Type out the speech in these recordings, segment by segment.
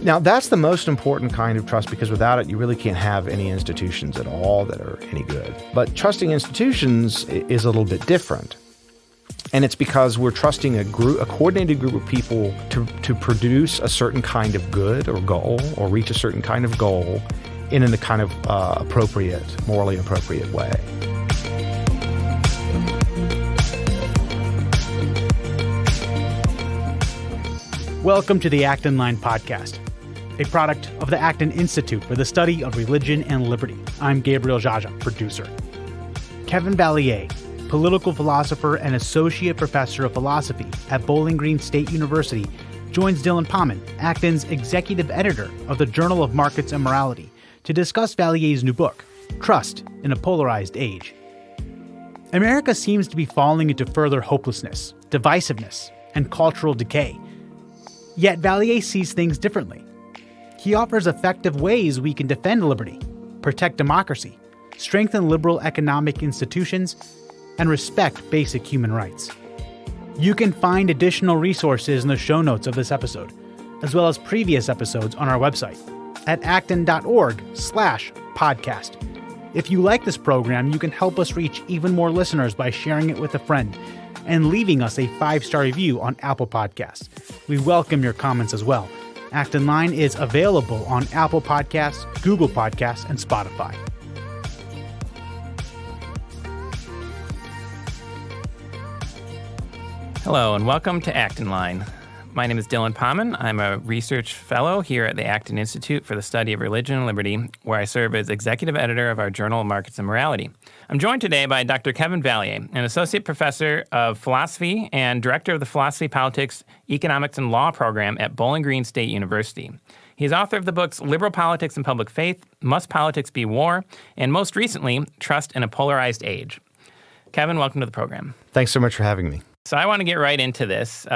Now, that's the most important kind of trust, because without it, you really can't have any institutions at all that are any good. But trusting institutions is a little bit different. And it's because we're trusting a coordinated group of people to produce a certain kind of good or goal, or reach a certain kind of goal in a kind of morally appropriate way. Welcome to the Acton Line Podcast, a product of the Acton Institute for the Study of Religion and Liberty. I'm Gabriel Jaja, producer. Kevin Vallier, political philosopher and associate professor of philosophy at Bowling Green State University, joins Dylan Pahman, Acton's executive editor of the Journal of Markets and Morality, to discuss Vallier's new book, Trust in a Polarized Age. America seems to be falling into further hopelessness, divisiveness, and cultural decay. Yet Vallier sees things differently. He offers effective ways we can defend liberty, protect democracy, strengthen liberal economic institutions, and respect basic human rights. You can find additional resources in the show notes of this episode, as well as previous episodes on our website at acton.org/podcast. If you like this program, you can help us reach even more listeners by sharing it with a friend and leaving us a 5-star review on Apple Podcasts. We welcome your comments as well. Acton Line is available on Apple Podcasts, Google Podcasts, and Spotify. Hello, and welcome to Acton Line. My name is Dylan Pahman. I'm a research fellow here at the Acton Institute for the Study of Religion and Liberty, where I serve as executive editor of our Journal of Markets and Morality. I'm joined today by Dr. Kevin Vallier, an associate professor of philosophy and director of the Philosophy, Politics, Economics, and Law program at Bowling Green State University. He's author of the books Liberal Politics and Public Faith, Must Politics Be War, and most recently, Trust in a Polarized Age. Kevin, welcome to the program. Thanks so much for having me. So I want to get right into this.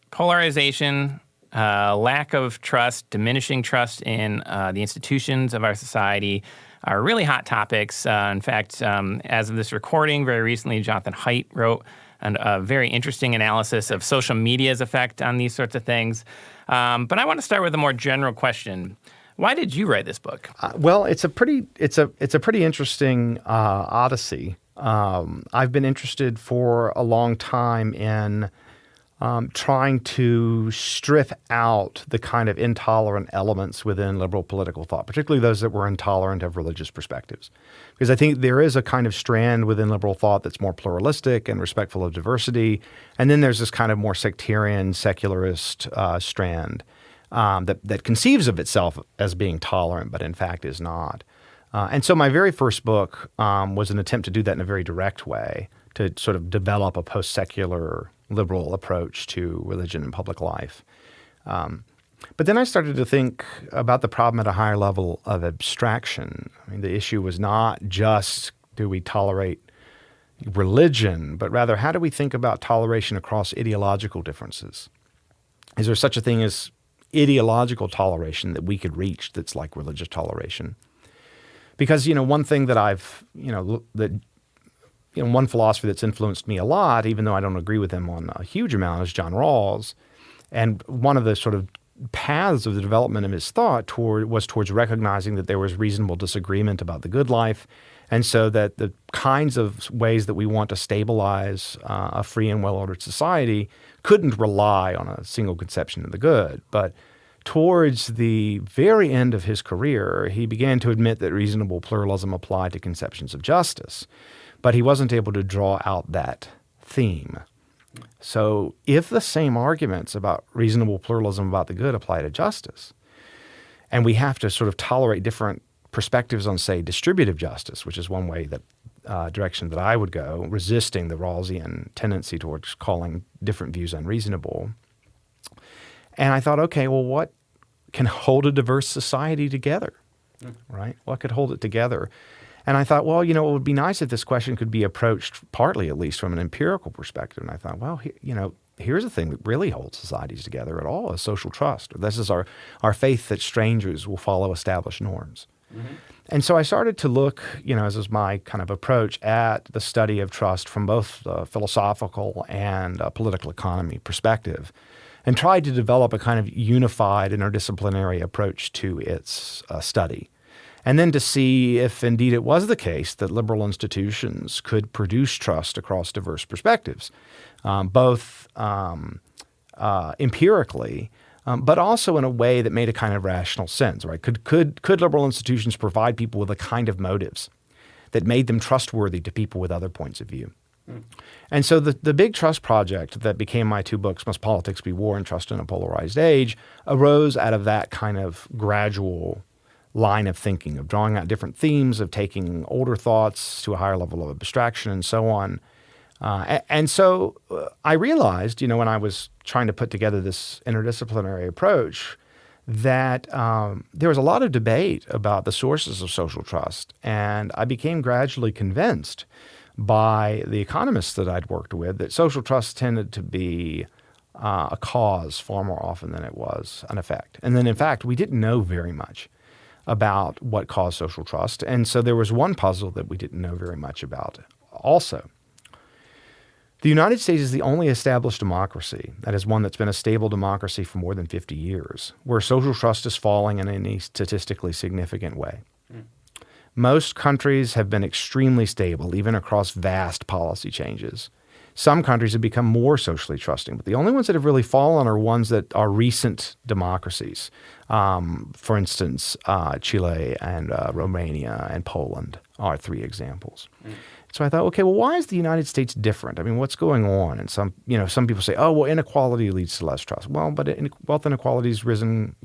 Polarization, lack of trust, diminishing trust in the institutions of our society are really hot topics. In fact, as of this recording, very recently, Jonathan Haidt wrote a very interesting analysis of social media's effect on these sorts of things. But I want to start with a more general question. Why did you write this book? Well, it's a pretty interesting odyssey. I've been interested for a long time in trying to strip out the kind of intolerant elements within liberal political thought, particularly those that were intolerant of religious perspectives. Because I think there is a kind of strand within liberal thought that's more pluralistic and respectful of diversity. And then there's this kind of more sectarian, secularist strand that conceives of itself as being tolerant, but in fact is not. And so my very first book was an attempt to do that in a very direct way, to sort of develop a post-secular liberal approach to religion and public life. But then I started to think about the problem at a higher level of abstraction. I mean, the issue was not just do we tolerate religion, but rather how do we think about toleration across ideological differences? Is there such a thing as ideological toleration that we could reach that's like religious toleration? Because, one thing that one philosopher that's influenced me a lot, even though I don't agree with him on a huge amount, is John Rawls. And one of the sort of paths of the development of his thought was towards recognizing that there was reasonable disagreement about the good life, and so that the kinds of ways that we want to stabilize a free and well-ordered society couldn't rely on a single conception of the good. But towards the very end of his career, he began to admit that reasonable pluralism applied to conceptions of justice, but he wasn't able to draw out that theme. So if the same arguments about reasonable pluralism about the good apply to justice, and we have to sort of tolerate different perspectives on, say, distributive justice, which is one way that direction that I would go, resisting the Rawlsian tendency towards calling different views unreasonable. And I thought, okay, well, what can hold a diverse society together, right? What could hold it together? And I thought, well, it would be nice if this question could be approached partly, at least, from an empirical perspective. And I thought, well, here's the thing that really holds societies together at all is social trust. This is our faith that strangers will follow established norms. Mm-hmm. And so I started to look, as is my kind of approach, at the study of trust from both the philosophical and political economy perspective. and tried to develop a kind of unified interdisciplinary approach to its study. And then to see if indeed it was the case that liberal institutions could produce trust across diverse perspectives, both empirically, but also in a way that made a kind of rational sense, right? Could liberal institutions provide people with a kind of motives that made them trustworthy to people with other points of view? And so the big trust project that became my two books, Must Politics Be War and Trust in a Polarized Age, arose out of that kind of gradual line of thinking, of drawing out different themes, of taking older thoughts to a higher level of abstraction and so on. And so I realized, when I was trying to put together this interdisciplinary approach, that there was a lot of debate about the sources of social trust. And I became gradually convinced by the economists that I'd worked with that social trust tended to be a cause far more often than it was an effect. And then, in fact, we didn't know very much about what caused social trust. And so there was one puzzle that we didn't know very much about also. The United States is the only established democracy, that is one that's been a stable democracy for more than 50 years, where social trust is falling in any statistically significant way. Most countries have been extremely stable, even across vast policy changes. Some countries have become more socially trusting, but the only ones that have really fallen are ones that are recent democracies. For instance, Chile and Romania and Poland are three examples. So I thought, okay, well, why is the United States different? I mean, what's going on? And some people say, oh, well, inequality leads to less trust. Well, but wealth inequality has risen,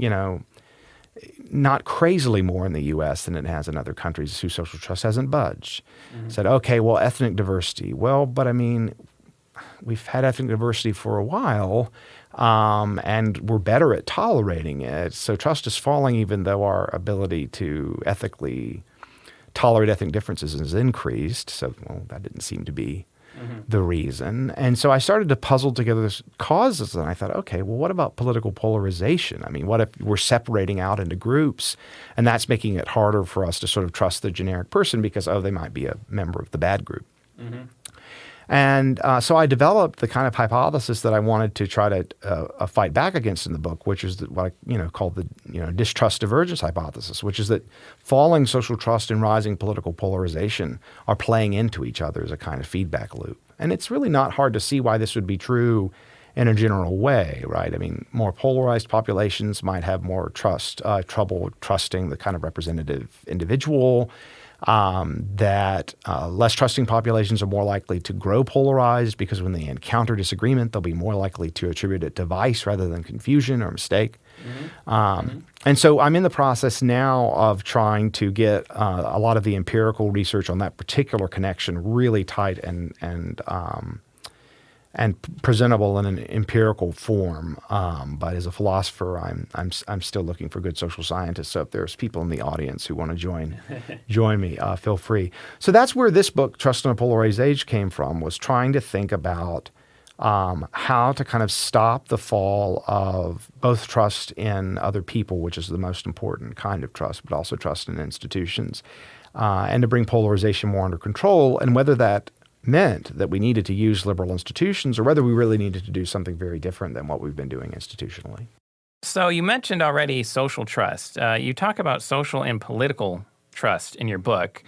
not crazily more in the U.S. than it has in other countries whose social trust hasn't budged. Said, okay, well, ethnic diversity. Well, but I mean, we've had ethnic diversity for a while, and we're better at tolerating it. So trust is falling even though our ability to ethically tolerate ethnic differences has increased. So, well, that didn't seem to be the reason. And so I started to puzzle together these causes, and I thought, okay, well, what about political polarization? I mean, what if we're separating out into groups, and that's making it harder for us to sort of trust the generic person because, they might be a member of the bad group. And so I developed the kind of hypothesis that I wanted to try to fight back against in the book, which is what I call the distrust divergence hypothesis, which is that falling social trust and rising political polarization are playing into each other as a kind of feedback loop. And it's really not hard to see why this would be true in a general way, right? I mean, more polarized populations might have more trouble trusting the kind of representative individual. That less trusting populations are more likely to grow polarized because when they encounter disagreement, they'll be more likely to attribute it to vice rather than confusion or mistake. And so I'm in the process now of trying to get a lot of the empirical research on that particular connection really tight and presentable in an empirical form. But as a philosopher, I'm still looking for good social scientists. So if there's people in the audience who want to join me, feel free. So that's where this book, Trust in a Polarized Age, came from, was trying to think about how to kind of stop the fall of both trust in other people, which is the most important kind of trust, but also trust in institutions, and to bring polarization more under control, and whether that meant that we needed to use liberal institutions or whether we really needed to do something very different than what we've been doing institutionally. So you mentioned already social trust. You talk about social and political trust in your book.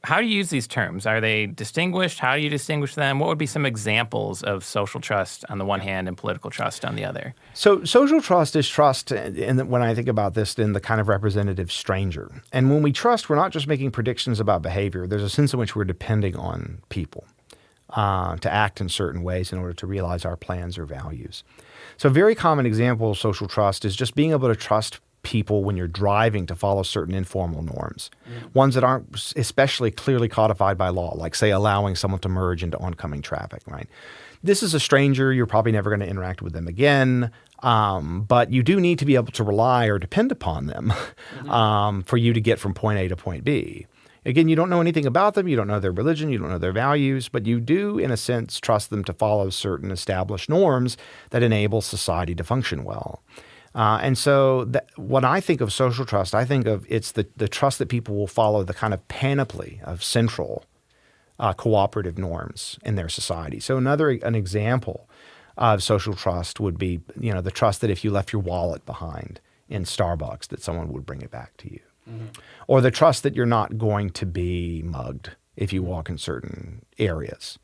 How do you use these terms? Are they distinguished? How do you distinguish them? What would be some examples of social trust on the one hand and political trust on the other? So social trust is trust, when I think about this, in the kind of representative stranger. And when we trust, we're not just making predictions about behavior. There's a sense in which we're depending on people to act in certain ways in order to realize our plans or values. So a very common example of social trust is just being able to trust people when you're driving to follow certain informal norms, ones that aren't especially clearly codified by law, like, say, allowing someone to merge into oncoming traffic, right? This is a stranger. You're probably never going to interact with them again, but you do need to be able to rely or depend upon them for you to get from point A to point B. Again, you don't know anything about them. You don't know their religion. You don't know their values, but you do, in a sense, trust them to follow certain established norms that enable society to function well. And so when I think of social trust, I think of it's the trust that people will follow the kind of panoply of central cooperative norms in their society. So an example of social trust would be, the trust that if you left your wallet behind in Starbucks, that someone would bring it back to you. Mm-hmm. Or the trust that you're not going to be mugged if you walk in certain areas.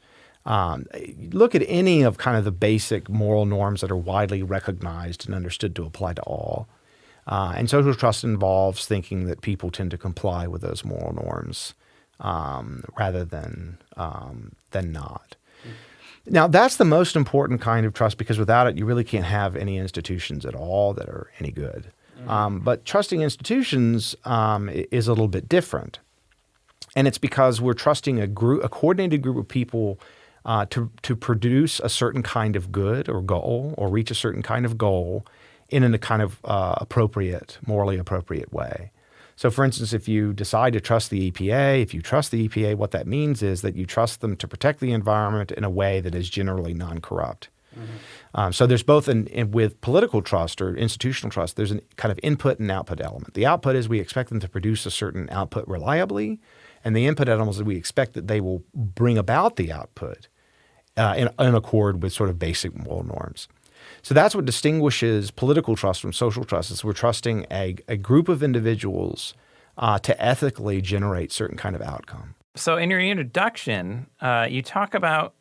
Look at any of kind of the basic moral norms that are widely recognized and understood to apply to all. And social trust involves thinking that people tend to comply with those moral norms rather than not. Now, that's the most important kind of trust, because without it, you really can't have any institutions at all that are any good. But trusting institutions is a little bit different. And it's because we're trusting a coordinated group of people to produce a certain kind of good or goal, or reach a certain kind of goal in a kind of morally appropriate way. So, for instance, if you decide to trust the EPA, if you trust the EPA, what that means is that you trust them to protect the environment in a way that is generally non-corrupt. Mm-hmm. So there's both with political trust or institutional trust, there's a kind of input and output element. The output is we expect them to produce a certain output reliably, and the input element is we expect that they will bring about the output in accord with sort of basic moral norms. So that's what distinguishes political trust from social trust, is we're trusting a group of individuals to ethically generate certain kind of outcome. So in your introduction, you talk about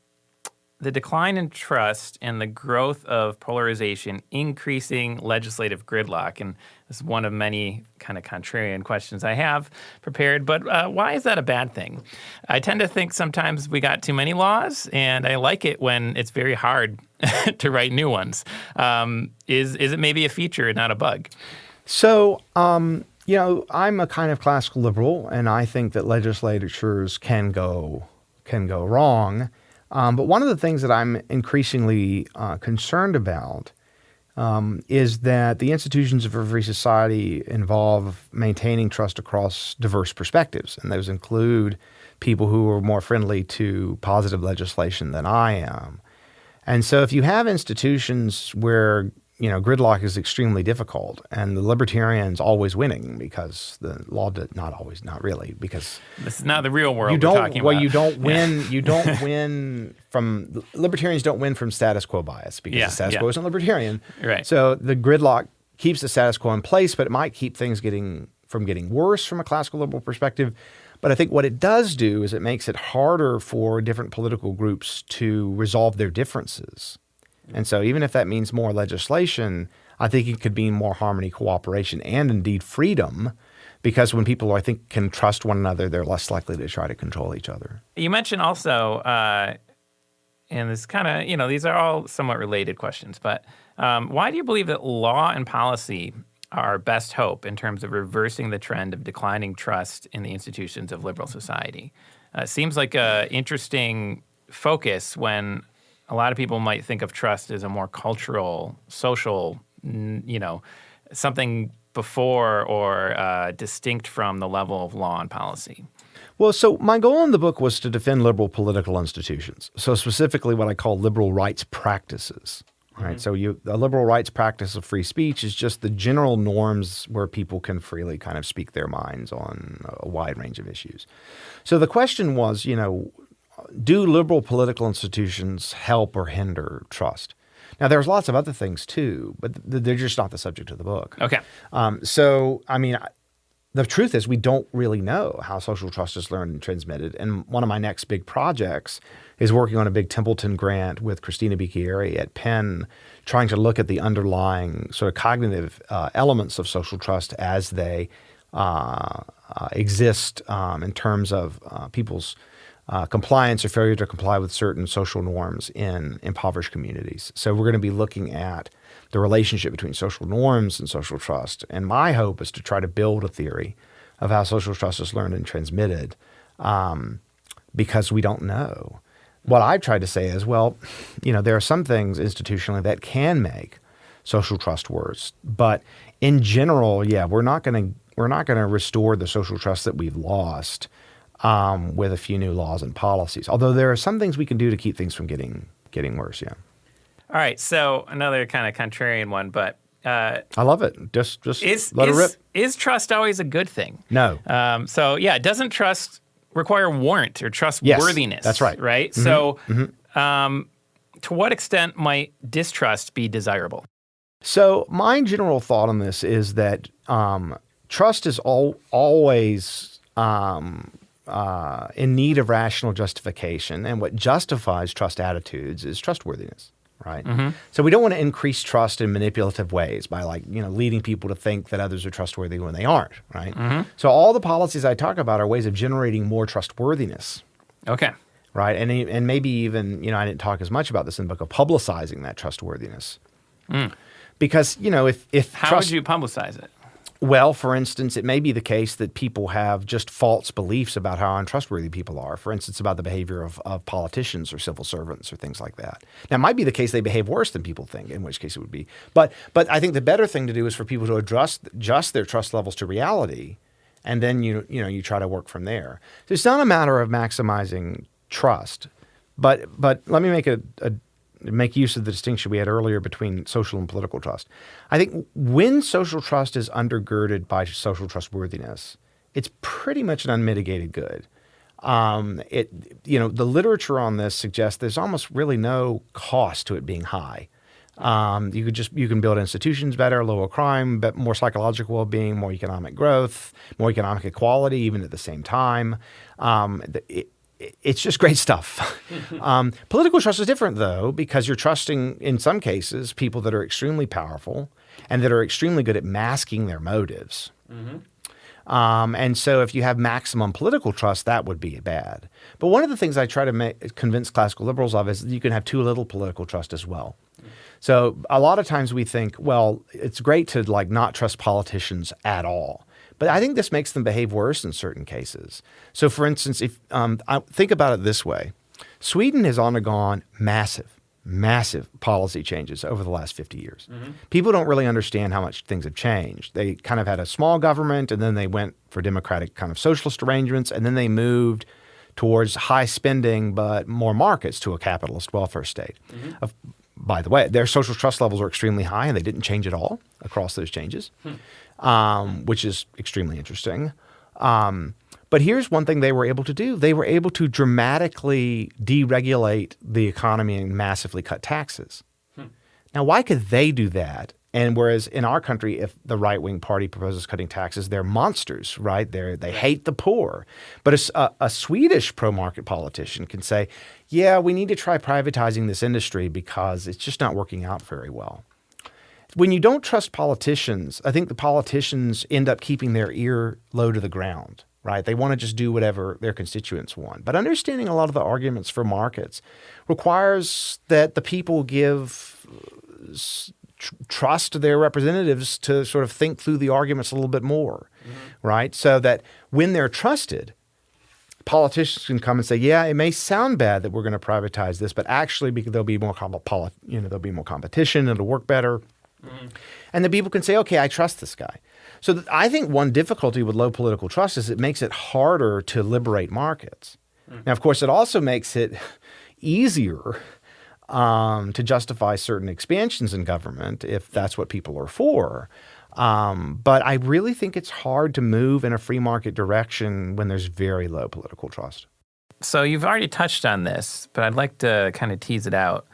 the decline in trust and the growth of polarization increasing legislative gridlock. And this is one of many kind of contrarian questions I have prepared. But why is that a bad thing? I tend to think sometimes we got too many laws, and I like it when it's very hard to write new ones. Is it maybe a feature and not a bug? So, I'm a kind of classical liberal, and I think that legislatures can go wrong. But one of the things that I'm increasingly concerned about is that the institutions of a free society involve maintaining trust across diverse perspectives, and those include people who are more friendly to positive legislation than I am. And so if you have institutions where gridlock is extremely difficult, and the libertarians always winning because the law not really, because this is not the real world we're talking about. You don't win. You don't win from libertarians. Don't win from status quo bias, because the status quo isn't libertarian. Right. So the gridlock keeps the status quo in place, but it might keep things getting worse from a classical liberal perspective. But I think what it does do is it makes it harder for different political groups to resolve their differences. And so even if that means more legislation, I think it could mean more harmony, cooperation, and indeed freedom, because when people, I think, can trust one another, they're less likely to try to control each other. You mentioned also, and this kind of, these are all somewhat related questions, but why do you believe that law and policy are our best hope in terms of reversing the trend of declining trust in the institutions of liberal society? It seems like an interesting focus when a lot of people might think of trust as a more cultural, social, something before or distinct from the level of law and policy. Well, so my goal in the book was to defend liberal political institutions. So specifically what I call liberal rights practices. Right. Mm-hmm. So a liberal rights practice of free speech is just the general norms where people can freely kind of speak their minds on a wide range of issues. So the question was, do liberal political institutions help or hinder trust? Now, there's lots of other things too, but they're just not the subject of the book. Okay. The truth is we don't really know how social trust is learned and transmitted. And one of my next big projects is working on a big Templeton grant with Christina Bicchieri at Penn, trying to look at the underlying sort of cognitive elements of social trust as they exist in terms of people's compliance or failure to comply with certain social norms in impoverished communities. So we're going to be looking at the relationship between social norms and social trust. And my hope is to try to build a theory of how social trust is learned and transmitted because we don't know. What I've tried to say is, there are some things institutionally that can make social trust worse. But in general, we're not going to restore the social trust that we've lost with a few new laws and policies. Although there are some things we can do to keep things from getting worse. Yeah. All right. So another kind of contrarian one, but I love it. Just let it rip. Is trust always a good thing? No. Doesn't trust require warrant or trustworthiness? Yes, that's right. Right. Mm-hmm. So, To what extent might distrust be desirable? So my general thought on this is that trust is always in need of rational justification, and what justifies trust attitudes is trustworthiness, right? Mm-hmm. So we don't want to increase trust in manipulative ways by leading people to think that others are trustworthy when they aren't, right? Mm-hmm. So all the policies I talk about are ways of generating more trustworthiness. Okay. Right, and maybe even, I didn't talk as much about this in the book, of publicizing that trustworthiness. Because, if How would you publicize it? Well, for instance, it may be the case that people have just false beliefs about how untrustworthy people are. For instance, about the behavior of politicians or civil servants or things like that. Now, it might be the case they behave worse than people think, in which case it would be. But I think the better thing to do is for people to adjust their trust levels to reality, and then you try to work from there. So it's not a matter of maximizing trust, but let me make use of the distinction we had earlier between social and political trust. I think when social trust is undergirded by social trustworthiness, it's pretty much an unmitigated good. The literature on this suggests there's almost really no cost to it being high. You can build institutions better, lower crime, but more psychological well-being, more economic growth, more economic equality, even at the same time. It's just great stuff. Political trust is different, though, because you're trusting, in some cases, people that are extremely powerful and that are extremely good at masking their motives. Mm-hmm. And so if you have maximum political trust, that would be bad. But one of the things I try to convince classical liberals of is that you can have too little political trust as well. So a lot of times we think, well, it's great to not trust politicians at all. But I think this makes them behave worse in certain cases. So, for instance, if I think about it this way, Sweden has undergone massive policy changes over the last 50 years. Mm-hmm. People don't really understand how much things have changed. They kind of had a small government, and then they went for democratic kind of socialist arrangements, and then they moved towards high spending but more markets to a capitalist welfare state. Mm-hmm. By the way, their social trust levels are extremely high, and they didn't change at all across those changes. Which is extremely interesting. But here's one thing they were able to do. They were able to dramatically deregulate the economy and massively cut taxes. Now, why could they do that? And whereas in our country, if the right-wing party proposes cutting taxes, they're monsters, right? They hate the poor. But a Swedish pro-market politician can say, yeah, we need to try privatizing this industry because it's just not working out very well. When you don't trust politicians, I think the politicians end up keeping their ear low to the ground, right? They want to just do whatever their constituents want. But understanding a lot of the arguments for markets requires that the people give trust to their representatives to sort of think through the arguments a little bit more, right? So that when they're trusted, politicians can come and say, yeah, it may sound bad that we're going to privatize this, but actually because there'll be more competition, it'll work better. Mm-hmm. And the people can say, okay, I trust this guy. So I think one difficulty with low political trust is it makes it harder to liberate markets. Mm-hmm. Now, of course, it also makes it easier to justify certain expansions in government if that's what people are for. But I really think it's hard to move in a free market direction when there's very low political trust. So you've already touched on this, but I'd like to kind of tease it out.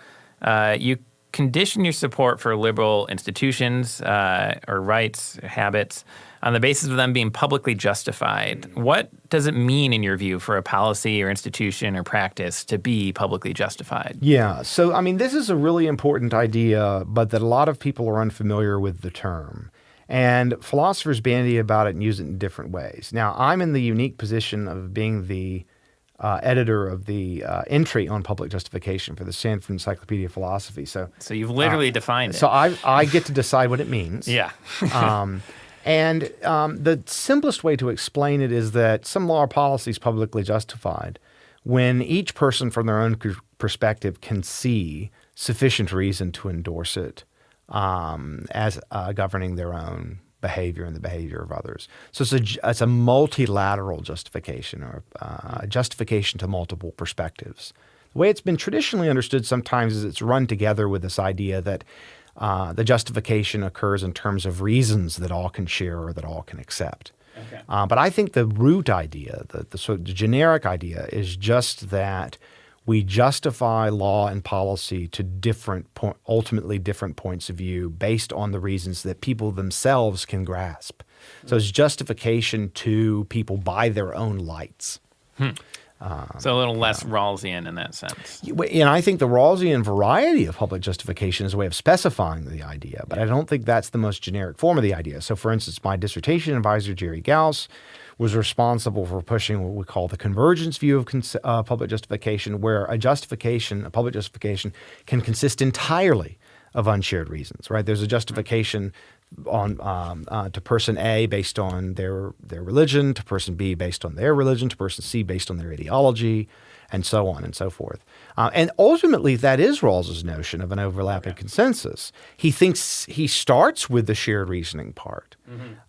You condition your support for liberal institutions or rights, or habits, on the basis of them being publicly justified. What does it mean, in your view, for a policy or institution or practice to be publicly justified? Yeah. So, I mean, this is a really important idea, but that a lot of people are unfamiliar with the term. And philosophers bandy about it and use it in different ways. Now, I'm in the unique position of being the editor of the entry on public justification for the Stanford Encyclopedia of Philosophy. So you've literally defined it. So I get to decide what it means. Yeah. And the simplest way to explain it is that some law or policy is publicly justified when each person from their own perspective can see sufficient reason to endorse it as governing their own behavior and the behavior of others. So it's a multilateral justification, or justification to multiple perspectives. The way it's been traditionally understood sometimes is it's run together with this idea that the justification occurs in terms of reasons that all can share or that all can accept. Okay. But I think the root idea, the sort of generic idea, is just that we justify law and policy to ultimately different points of view based on the reasons that people themselves can grasp. So it's justification to people by their own lights. So a little less Rawlsian in that sense. And I think the Rawlsian variety of public justification is a way of specifying the idea, but I don't think that's the most generic form of the idea. So for instance, my dissertation advisor, Jerry Gauss, was responsible for pushing what we call the convergence view of public justification, where a public justification, can consist entirely of unshared reasons, right? There's a justification to person A based on their religion, to person B based on their religion, to person C based on their ideology, and so on and so forth. And ultimately, that is Rawls's notion of an overlapping consensus. He thinks he starts with the shared reasoning part.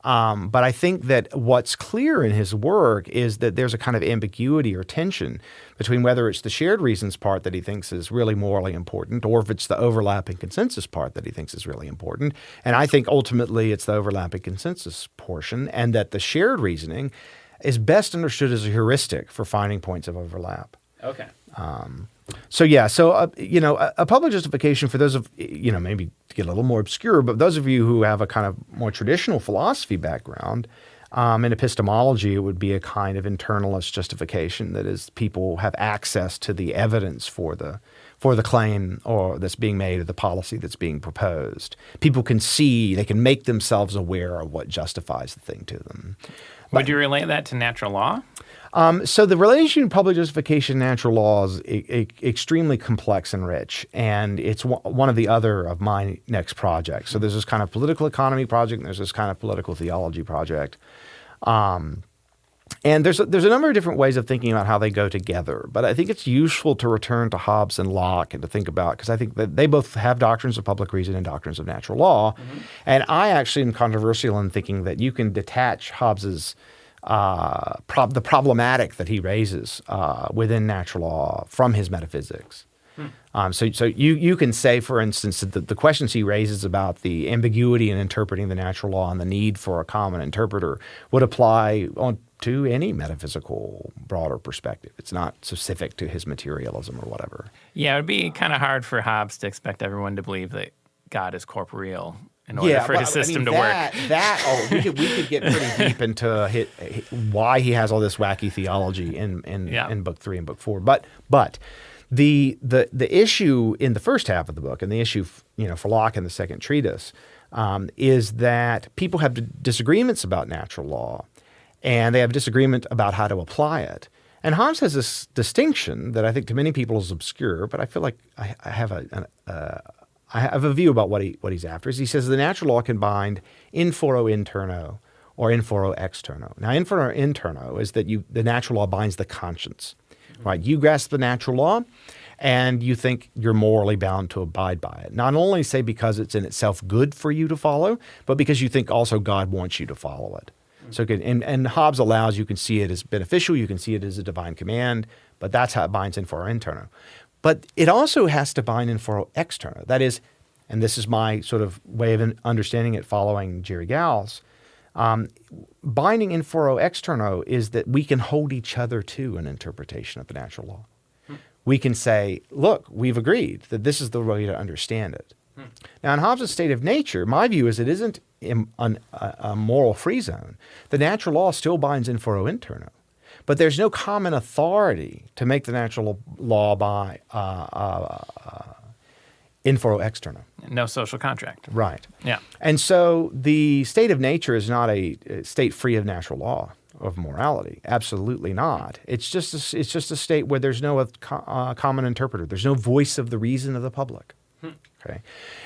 But I think that what's clear in his work is that there's a kind of ambiguity or tension between whether it's the shared reasons part that he thinks is really morally important, or if it's the overlapping consensus part that he thinks is really important. And I think ultimately it's the overlapping consensus portion, and that the shared reasoning is best understood as a heuristic for finding points of overlap. Okay. A public justification, for those of, maybe to get a little more obscure, but those of you who have a kind of more traditional philosophy background, in epistemology, it would be a kind of internalist justification. That is, people have access to the evidence for the claim or that's being made, or the policy that's being proposed. People can see, they can make themselves aware of what justifies the thing to them. Would you relate that to natural law? So the relation public justification and natural law is extremely complex and rich, and it's one of the other of my next projects. So there's this kind of political economy project, and there's this kind of political theology project. And there's a number of different ways of thinking about how they go together, but I think it's useful to return to Hobbes and Locke and to think about, because I think that they both have doctrines of public reason and doctrines of natural law. And I actually am controversial in thinking that you can detach Hobbes's the problematic that he raises within natural law from his metaphysics. So you can say, for instance, that the questions he raises about the ambiguity in interpreting the natural law and the need for a common interpreter would apply to any metaphysical broader perspective. It's not specific to his materialism or whatever. Yeah, it would be kind of hard for Hobbes to expect everyone to believe that God is corporeal in order for his system to work. We could get pretty deep into why he has all this wacky theology in book 3 and book 4. But the issue in the first half of the book, and the issue for Locke in the second treatise, is that people have disagreements about natural law, and they have disagreement about how to apply it. And Hobbes has this distinction that I think to many people is obscure, but I feel like I have a view about what he's after. Is he says the natural law can bind in foro interno or in foro externo. Now, in foro interno is that the natural law binds the conscience, right? You grasp the natural law, and you think you're morally bound to abide by it. Not only say because it's in itself good for you to follow, but because you think also God wants you to follow it. So, and Hobbes allows, you can see it as beneficial, you can see it as a divine command, but that's how it binds in foro interno. But it also has to bind in foro externo. That is, and this is my sort of way of understanding it following Jerry Gauss, binding in foro externo is that we can hold each other to an interpretation of the natural law. We can say, look, we've agreed that this is the way to understand it. Now, in Hobbes' state of nature, my view is it isn't a moral free zone. The natural law still binds in foro interno. But there's no common authority to make the natural law by in foro externo. No social contract. Right. Yeah. And so the state of nature is not a state free of natural law, of morality. Absolutely not. It's just a state where there's no common interpreter. There's no voice of the reason of the public. Okay.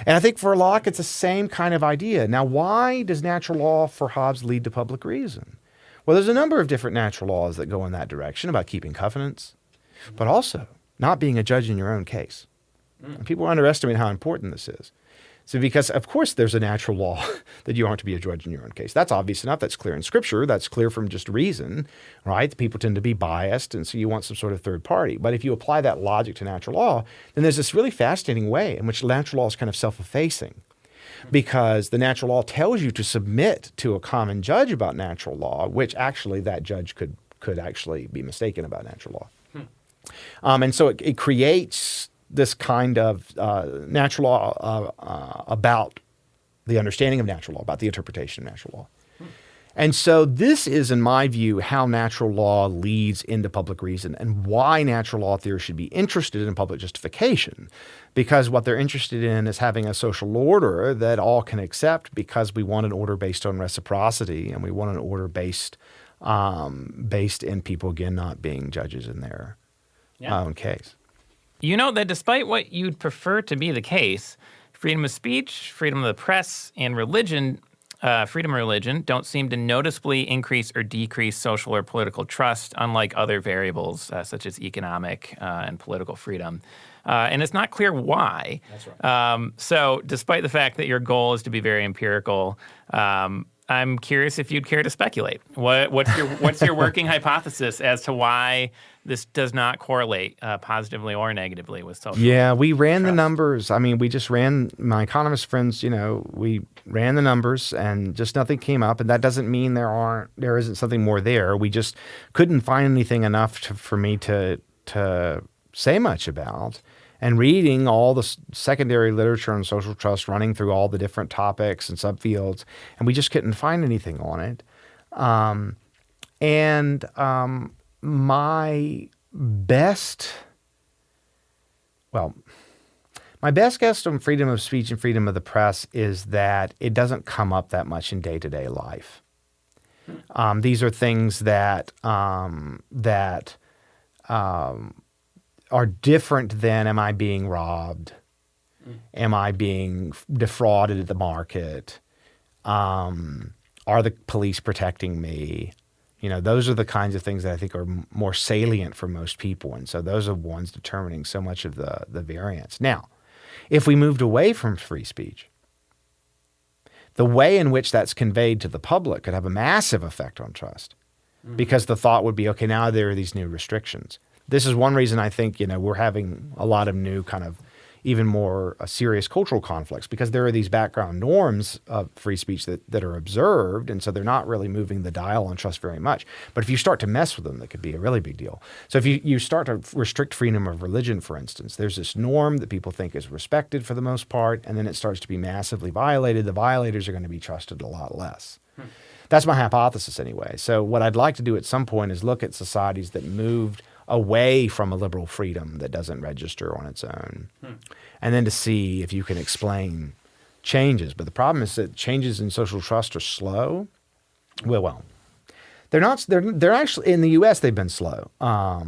And I think for Locke, it's the same kind of idea. Now, why does natural law for Hobbes lead to public reason? Well, there's a number of different natural laws that go in that direction about keeping covenants, but also not being a judge in your own case. And people underestimate how important this is. So because, of course, there's a natural law that you aren't to be a judge in your own case. That's obvious enough. That's clear in Scripture. That's clear from just reason, right? People tend to be biased, and so you want some sort of third party. But if you apply that logic to natural law, then there's this really fascinating way in which natural law is kind of self-effacing, because the natural law tells you to submit to a common judge about natural law, which actually that judge could actually be mistaken about natural law. And so it creates this kind of natural law about the understanding of natural law, about the interpretation of natural law. And so this is, in my view, how natural law leads into public reason and why natural law theorists should be interested in public justification. Because what they're interested in is having a social order that all can accept, because we want an order based on reciprocity, and we want an order based in people, again, not being judges in their own case. You know that despite what you'd prefer to be the case, freedom of speech, freedom of the press, and religion, freedom of religion, don't seem to noticeably increase or decrease social or political trust, unlike other variables such as economic and political freedom. And it's not clear why. That's right. So despite the fact that your goal is to be very empirical, I'm curious if you'd care to speculate. What's your working hypothesis as to why this does not correlate positively or negatively with social? Yeah, we ran trust? the numbers. I mean, we just ran, my economist friends, we ran the numbers and just nothing came up. And that doesn't mean there isn't something more there. We just couldn't find anything enough for me to say much about. And reading all the secondary literature on social trust, running through all the different topics and subfields, and we just couldn't find anything on it. My best guess on freedom of speech and freedom of the press is that it doesn't come up that much in day-to-day life. These are things that are different than, am I being robbed? Am I being defrauded at the market? Are the police protecting me? Those are the kinds of things that I think are more salient for most people. And so those are the ones determining so much of the variance. Now, if we moved away from free speech, the way in which that's conveyed to the public could have a massive effect on trust, because the thought would be, okay, now there are these new restrictions. This is one reason I think, we're having a lot of new kind of even more serious cultural conflicts, because there are these background norms of free speech that are observed, and so they're not really moving the dial on trust very much. But if you start to mess with them, that could be a really big deal. So if you start to restrict freedom of religion, for instance, there's this norm that people think is respected for the most part, and then it starts to be massively violated. The violators are going to be trusted a lot less. That's my hypothesis anyway. So what I'd like to do at some point is look at societies that moved away from a liberal freedom that doesn't register on its own, and then to see if you can explain changes. But the problem is that changes in social trust are slow. Well, they're not. They're actually, in the U.S., they've been slow.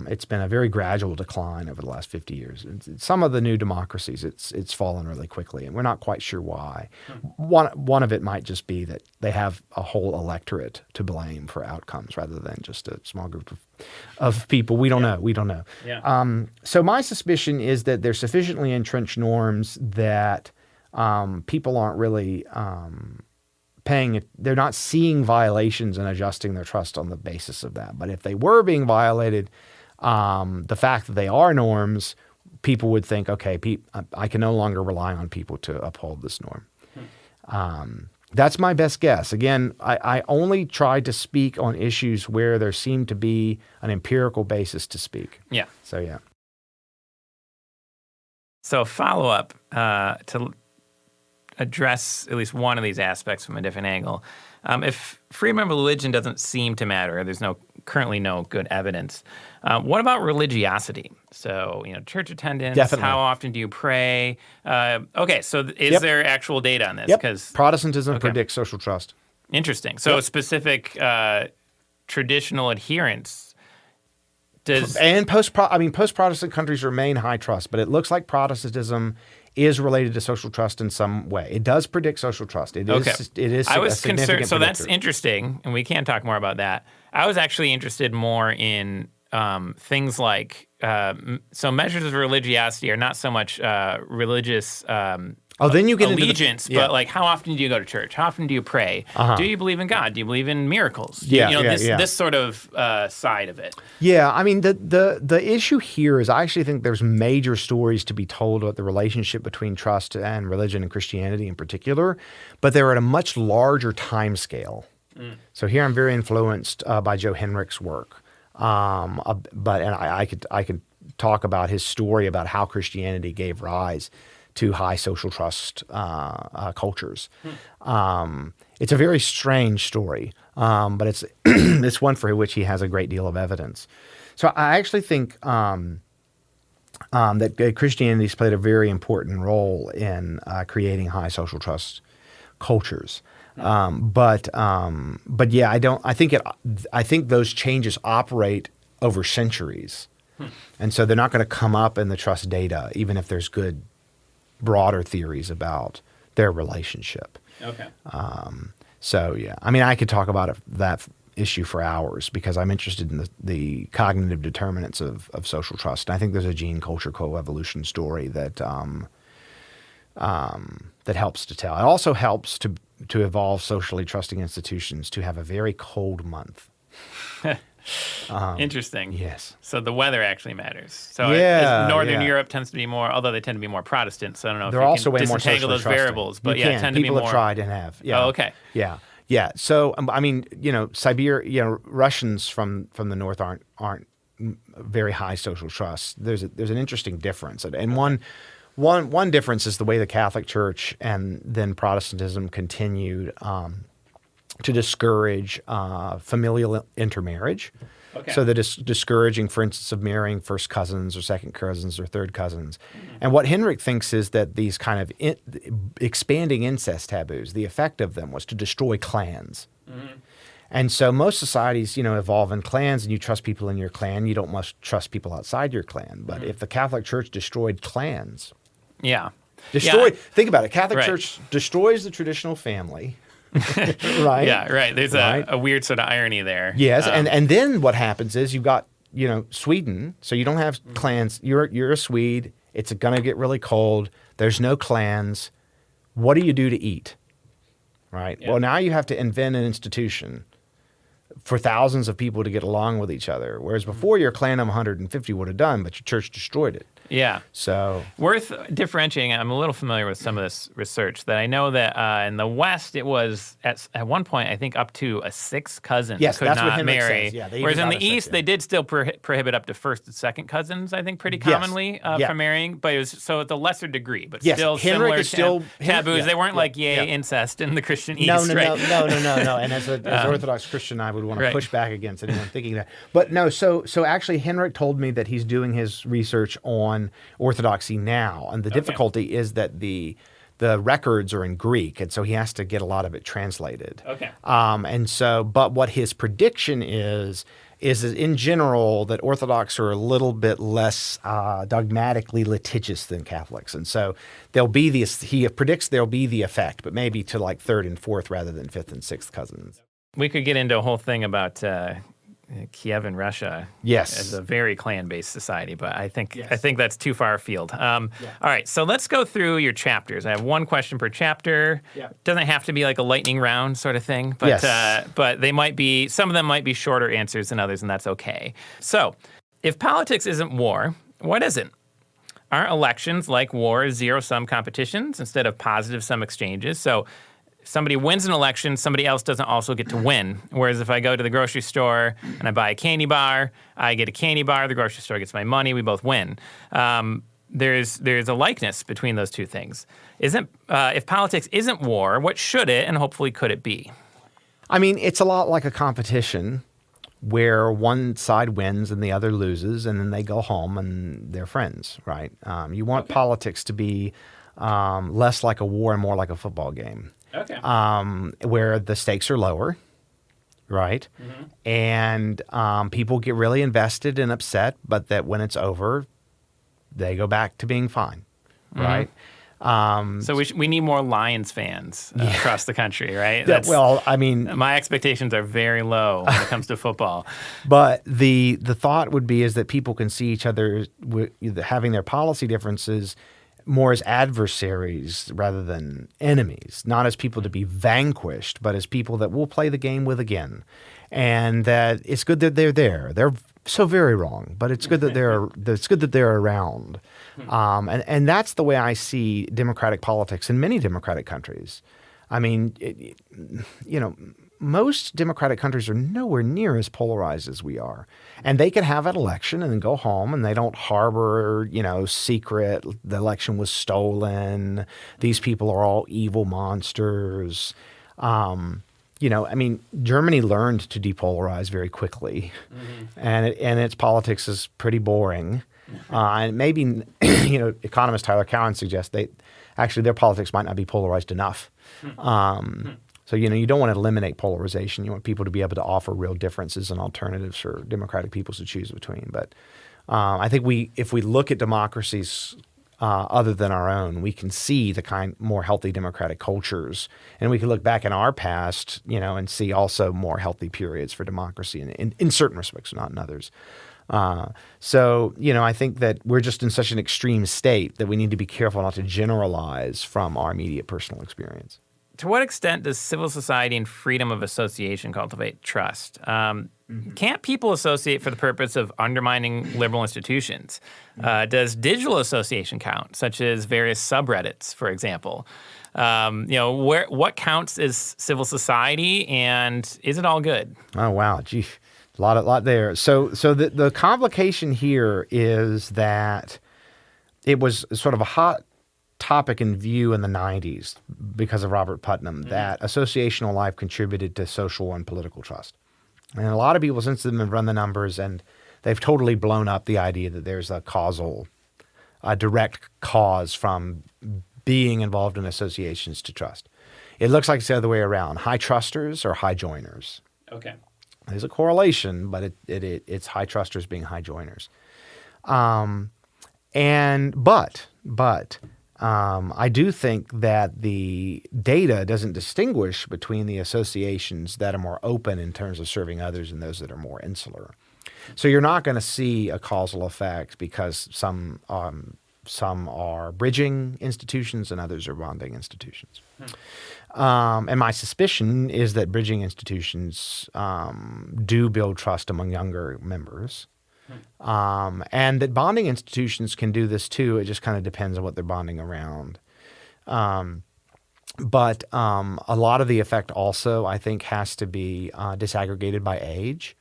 It's been a very gradual decline over the last 50 years. Some of the new democracies, it's fallen really quickly, and we're not quite sure why. One of it might just be that they have a whole electorate to blame for outcomes rather than just a small group of people. We don't know. We don't know. Yeah. So my suspicion is that there's sufficiently entrenched norms that people aren't really they're not seeing violations and adjusting their trust on the basis of that. But if they were being violated, the fact that they are norms, people would think, okay, I can no longer rely on people to uphold this norm. That's my best guess. Again, I only tried to speak on issues where there seemed to be an empirical basis to speak. Yeah. So, yeah. So follow-up to address at least one of these aspects from a different angle. If freedom of religion doesn't seem to matter, there's currently no good evidence. What about religiosity? So, church attendance, Definitely. How often do you pray? Okay, so is there actual data on this? Yep. Protestantism predicts social trust. Interesting. So specific traditional adherence does... And post-Protestant countries remain high trust, but it looks like Protestantism is related to social trust in some way. It does predict social trust. It is I was concerned. So predictor. that's interesting, and we can talk more about that. I was actually interested more in things like so measures of religiosity are not so much religious then you get allegiance, but like how often do you go to church? How often do you pray? Do you believe in God? Do you believe in miracles? This sort of side of it. Yeah, I mean the issue here is I actually think there's major stories to be told about the relationship between trust and religion and Christianity in particular, but they're at a much larger time scale. So here I'm very influenced by Joe Henrich's work. And I could talk about his story about how Christianity gave rise to high social trust cultures. It's a very strange story, but it's it's one for which he has a great deal of evidence. So I actually think that Christianity has played a very important role in creating high social trust cultures. But yeah, I think those changes operate over centuries. And so they're not going to come up in the trust data, even if there's good, broader theories about their relationship. Okay. So yeah, I mean, I could talk about that issue for hours because I'm interested in the cognitive determinants of social trust. And I think there's a gene-culture coevolution story that that helps to tell. It also helps to evolve socially trusting institutions to have a very cold month. Interesting. Yes. So the weather actually matters. So Northern Europe tends to be more, although they tend to be more Protestant. So I don't know They're if you also can way more disentangle those socially variables. But you yeah, can. tend to be People more. have tried and have. Yeah. Oh, okay. Yeah. Yeah. So I mean, Siberia, Russians from the north aren't very high social trust. There's an interesting difference, and one difference is the way the Catholic Church and then Protestantism continued to discourage familial intermarriage. Okay. So that is discouraging, for instance, of marrying first cousins or second cousins or third cousins. Mm-hmm. And what Henrik thinks is that these kind of expanding incest taboos, the effect of them was to destroy clans. Mm-hmm. And so most societies, evolve in clans, and you trust people in your clan. You don't must trust people outside your clan. But if the Catholic Church destroyed clans, think about it. Catholic Church destroys the traditional family. Right. Yeah, right. There's a weird sort of irony there. Yes, and then what happens is you've got Sweden, so you don't have clans. You're a Swede. It's going to get really cold. There's no clans. What do you do to eat? Right. Yeah. Well, now you have to invent an institution for thousands of people to get along with each other, whereas before your clan of 150 would have done, but your church destroyed it. Yeah. So worth differentiating. I'm a little familiar with some of this research that I know that in the West it was at one point I think up to a sixth cousin could not marry. Yeah, whereas in the East they did still prohibit up to first and second cousins. I think pretty commonly from marrying, but it was so at a lesser degree, but still Henrik similar taboos. They weren't like incest in the Christian East. No. And as Orthodox Christian, I would want to push back against anyone thinking that. But no, so actually Henrik told me that he's doing his research on Orthodoxy now, and the difficulty is that the records are in Greek, and so he has to get a lot of it translated. Okay. But what his prediction is in general that Orthodox are a little bit less dogmatically litigious than Catholics, and so he predicts there'll be the effect, but maybe to like third and fourth rather than fifth and sixth cousins. We could get into a whole thing about Kiev and Russia as a very clan-based society, but I think that's too far afield. All right, so let's go through your chapters. I have one question per chapter. Yeah. Doesn't have to be like a lightning round sort of thing, but they might be. Some of them might be shorter answers than others, and that's okay. So, if politics isn't war, what isn't? Aren't elections like war zero-sum competitions instead of positive-sum exchanges? So somebody wins an election, somebody else doesn't also get to win. Whereas if I go to the grocery store and I buy a candy bar, I get a candy bar, the grocery store gets my money, we both win. There's a likeness between those two things. If politics isn't war, what should it and hopefully could it be? I mean, it's a lot like a competition where one side wins and the other loses, and then they go home and they're friends, right? You want politics to be less like a war and more like a football game. Okay. Where the stakes are lower, right? Mm-hmm. And people get really invested and upset, but that when it's over, they go back to being fine, right? So we need more Lions fans across the country, right? My expectations are very low when it comes to football. But the thought would be is that people can see each other having their policy differences more as adversaries rather than enemies, not as people to be vanquished, but as people that we'll play the game with again. And that it's good that they're there. They're so very wrong, but it's good that they're around. And that's the way I see democratic politics in many democratic countries. I mean, most democratic countries are nowhere near as polarized as we are. And they can have an election and then go home, and they don't harbor, secret, the election was stolen, these people are all evil monsters. Germany learned to depolarize very quickly, and its politics is pretty boring. And maybe, economist Tyler Cowen suggests their politics might not be polarized enough. So, you don't want to eliminate polarization. You want people to be able to offer real differences and alternatives for democratic peoples to choose between. But I think if we look at democracies other than our own, we can see the more healthy democratic cultures. And we can look back in our past, and see also more healthy periods for democracy in certain respects, not in others. So, I think that we're just in such an extreme state that we need to be careful not to generalize from our immediate personal experience. To what extent does civil society and freedom of association cultivate trust? Can't people associate for the purpose of undermining liberal institutions? Does digital association count, such as various subreddits, for example? What counts as civil society, and is it all good? Oh, wow. Gee, a lot there. So the complication here is that it was sort of a hot topic in view in the 90s because of Robert Putnam, that associational life contributed to social and political trust. And a lot of people since then have run the numbers, and they've totally blown up the idea that there's a direct cause from being involved in associations to trust. It looks like it's the other way around. High trusters or high joiners. Okay. There's a correlation, but it's high trusters being high joiners. I do think that the data doesn't distinguish between the associations that are more open in terms of serving others and those that are more insular. So you're not going to see a causal effect because some are bridging institutions and others are bonding institutions. And my suspicion is that bridging institutions do build trust among younger members. And that bonding institutions can do this too. It just kind of depends on what they're bonding around. But a lot of the effect also, I think, has to be disaggregated by age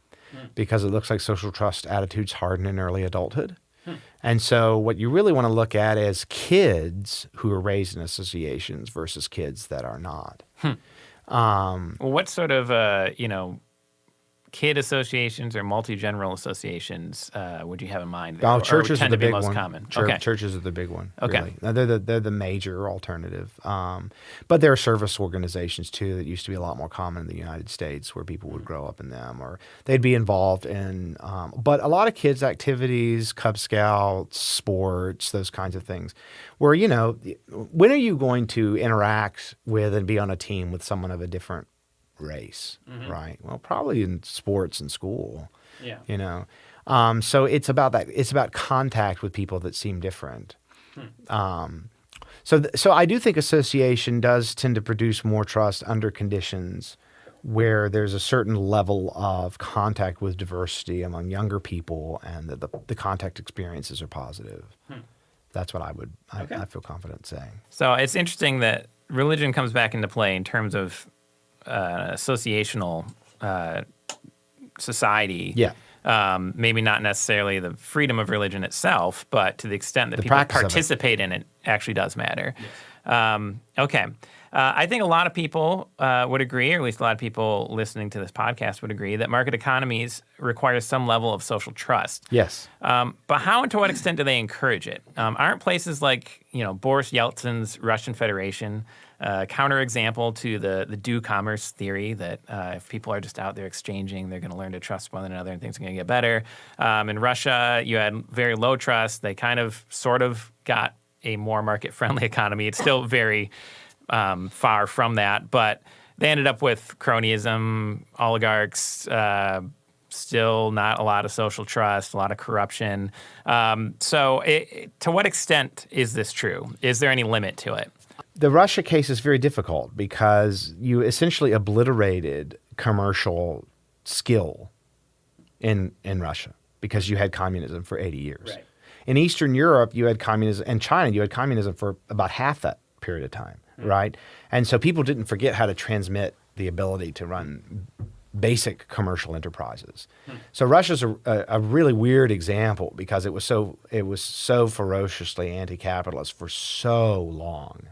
because it looks like social trust attitudes harden in early adulthood. And so what you really want to look at is kids who are raised in associations versus kids that are not. What sort of, kid associations or multi-general associations would you have in mind? Churches are the big one. Common? Churches are the big one. Okay. Really. Now, they're the major alternative. But there are service organizations too that used to be a lot more common in the United States where people would grow up in them or they'd be involved in. But a lot of kids' activities, Cub Scouts, sports, those kinds of things. Where when are you going to interact with and be on a team with someone of a different race, right? Well, probably in sports and school. Yeah. So it's about that. It's about contact with people that seem different. So I do think association does tend to produce more trust under conditions where there's a certain level of contact with diversity among younger people and that the contact experiences are positive. That's what I feel confident saying. So it's interesting that religion comes back into play in terms of associational society. Yeah. Maybe not necessarily the freedom of religion itself, but to the extent that people participate in it actually does matter. Yes. Okay. I think a lot of people would agree, or at least a lot of people listening to this podcast would agree, that market economies require some level of social trust. Yes. But how and to what extent do they encourage it? Aren't places like, Boris Yeltsin's Russian Federation counterexample to the do commerce theory that if people are just out there exchanging, they're going to learn to trust one another and things are going to get better. In Russia, you had very low trust. They kind of sort of got a more market-friendly economy. It's still very far from that, but they ended up with cronyism, oligarchs, still not a lot of social trust, a lot of corruption. To what extent is this true? Is there any limit to it? The Russia case is very difficult because you essentially obliterated commercial skill in Russia because you had communism for 80 years. Right. In Eastern Europe, you had communism, and China, you had communism for about half that period of time, right? And so people didn't forget how to transmit the ability to run basic commercial enterprises. So Russia's a really weird example because it was so ferociously anti-capitalist for so long.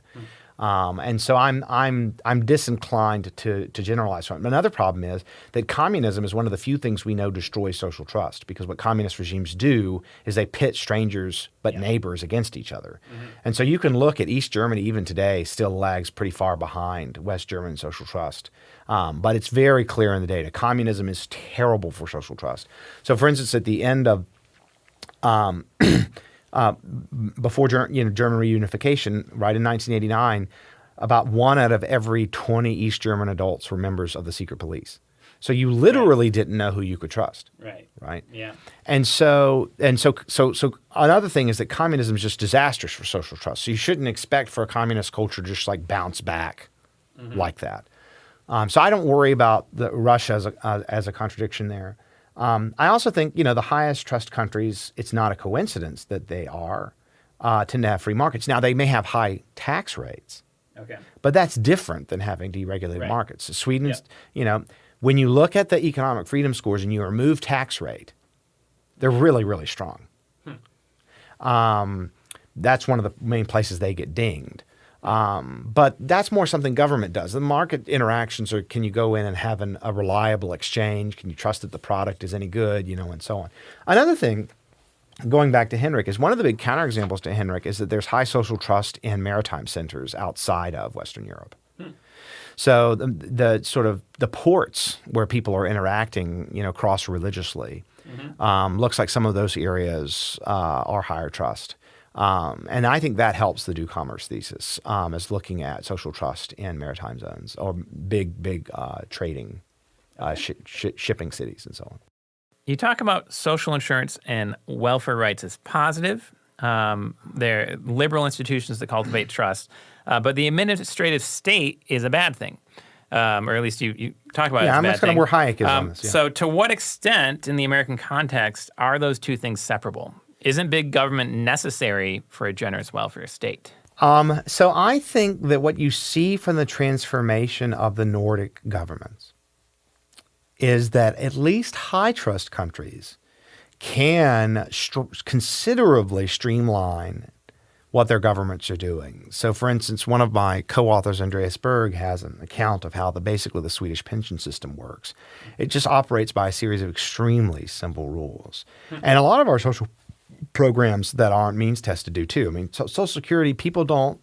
And so I'm disinclined to generalize from it. Another problem is that communism is one of the few things we know destroys social trust, because what communist regimes do is they pit strangers but neighbors against each other. And so you can look at East Germany even today still lags pretty far behind West German social trust. But it's very clear in the data. Communism is terrible for social trust. So for instance, at the end of before German reunification, right in 1989, about 1 out of every 20 East German adults were members of the secret police. So you literally didn't know who you could trust. Right. Yeah. And so another thing is that communism is just disastrous for social trust. So you shouldn't expect for a communist culture to just like bounce back like that. So I don't worry about Russia as a contradiction there. I also think, the highest trust countries, it's not a coincidence that they tend to have free markets. Now, they may have high tax rates, but that's different than having deregulated markets. So Sweden's, when you look at the economic freedom scores and you remove tax rate, they're really, really strong. That's one of the main places they get dinged. But that's more something government does. The market interactions are, can you go in and have a reliable exchange? Can you trust that the product is any good, and so on. Another thing, going back to Henrik, is one of the big counterexamples to Henrik is that there's high social trust in maritime centers outside of Western Europe. So the sort of the ports where people are interacting, cross-religiously, looks like some of those areas are higher trust. And I think that helps the do commerce thesis, as looking at social trust in maritime zones or big trading, shipping cities and so on. You talk about social insurance and welfare rights as positive. They're liberal institutions that cultivate trust, but the administrative state is a bad thing. Or at least you talk about it as a bad thing. Yeah, I'm just going to where Hayek is on this. Yeah. So to what extent in the American context are those two things separable? Isn't big government necessary for a generous welfare state? So I think that what you see from the transformation of the Nordic governments is that at least high trust countries can considerably streamline what their governments are doing. So for instance, one of my co-authors, Andreas Berg, has an account of how basically the Swedish pension system works. It just operates by a series of extremely simple rules. And a lot of our social programs that aren't means tested do too. I mean, Social Security, people don't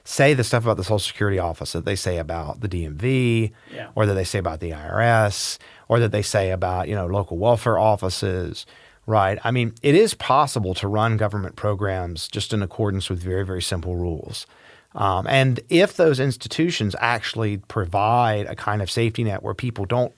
say the stuff about the Social Security office that they say about the DMV, or that they say about the IRS, or that they say about, local welfare offices, right? I mean, it is possible to run government programs just in accordance with very, very simple rules. And if those institutions actually provide a kind of safety net where people don't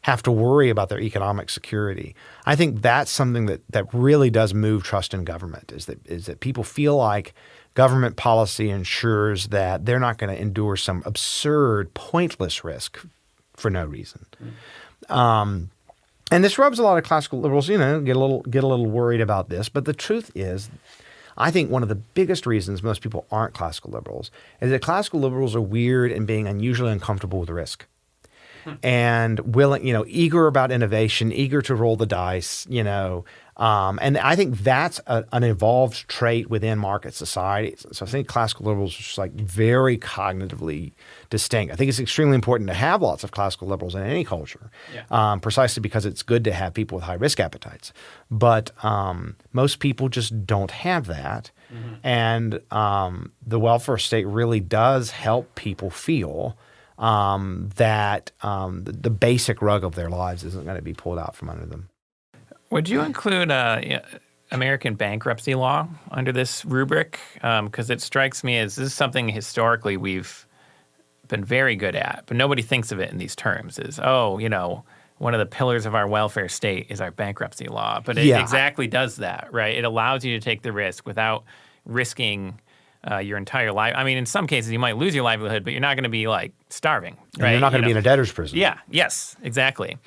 have to worry about their economic security, I think that's something that really does move trust in government, is that people feel like government policy ensures that they're not going to endure some absurd, pointless risk for no reason. And this rubs a lot of classical liberals, get a little worried about this. But the truth is, I think one of the biggest reasons most people aren't classical liberals is that classical liberals are weird and being unusually uncomfortable with risk. And willing, eager about innovation, eager to roll the dice, and I think that's an evolved trait within market societies. So I think classical liberals are just like very cognitively distinct. I think it's extremely important to have lots of classical liberals in any culture, precisely because it's good to have people with high risk appetites. But most people just don't have that. And the welfare state really does help people feel that the basic rug of their lives isn't going to be pulled out from under them. Would you include American bankruptcy law under this rubric? Because it strikes me as this is something historically we've been very good at, but nobody thinks of it in these terms. One of the pillars of our welfare state is our bankruptcy law. But it exactly does that, right? It allows you to take the risk without risking your entire life. I mean, in some cases, you might lose your livelihood, but you're not going to be like starving, right? And you're not going to be in a debtor's prison. Yeah. Yes. Exactly.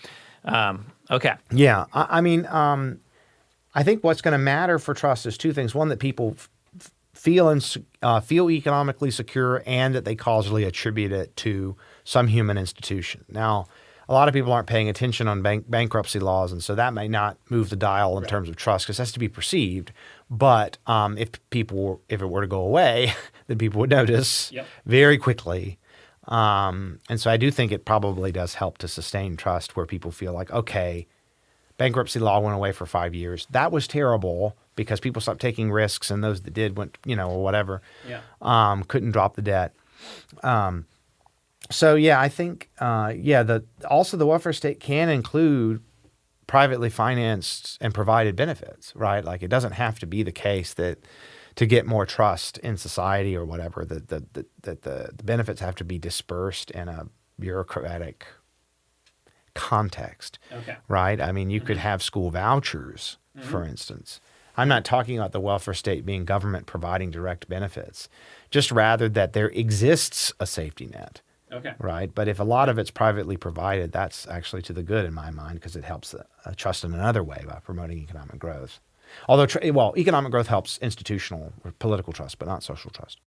Okay. Yeah. I mean, I think what's going to matter for trust is two things. One, that people feel economically secure, and that they causally attribute it to some human institution. Now, a lot of people aren't paying attention on bankruptcy laws, and so that may not move the dial in terms of trust because it has to be perceived. But if it were to go away, then people would notice very quickly. And so I do think it probably does help to sustain trust where people feel like, okay, bankruptcy law went away for 5 years. That was terrible because people stopped taking risks, and those that did went, or whatever, couldn't drop the debt. So yeah, I think also the welfare state can include privately financed and provided benefits, right? Like it doesn't have to be the case that to get more trust in society or whatever, that the benefits have to be dispersed in a bureaucratic context, right? I mean, you could have school vouchers, for instance. I'm not talking about the welfare state being government providing direct benefits, just rather that there exists a safety net. Right. But if a lot of it's privately provided, that's actually to the good in my mind because it helps trust in another way by promoting economic growth. Although, economic growth helps institutional or political trust, but not social trust.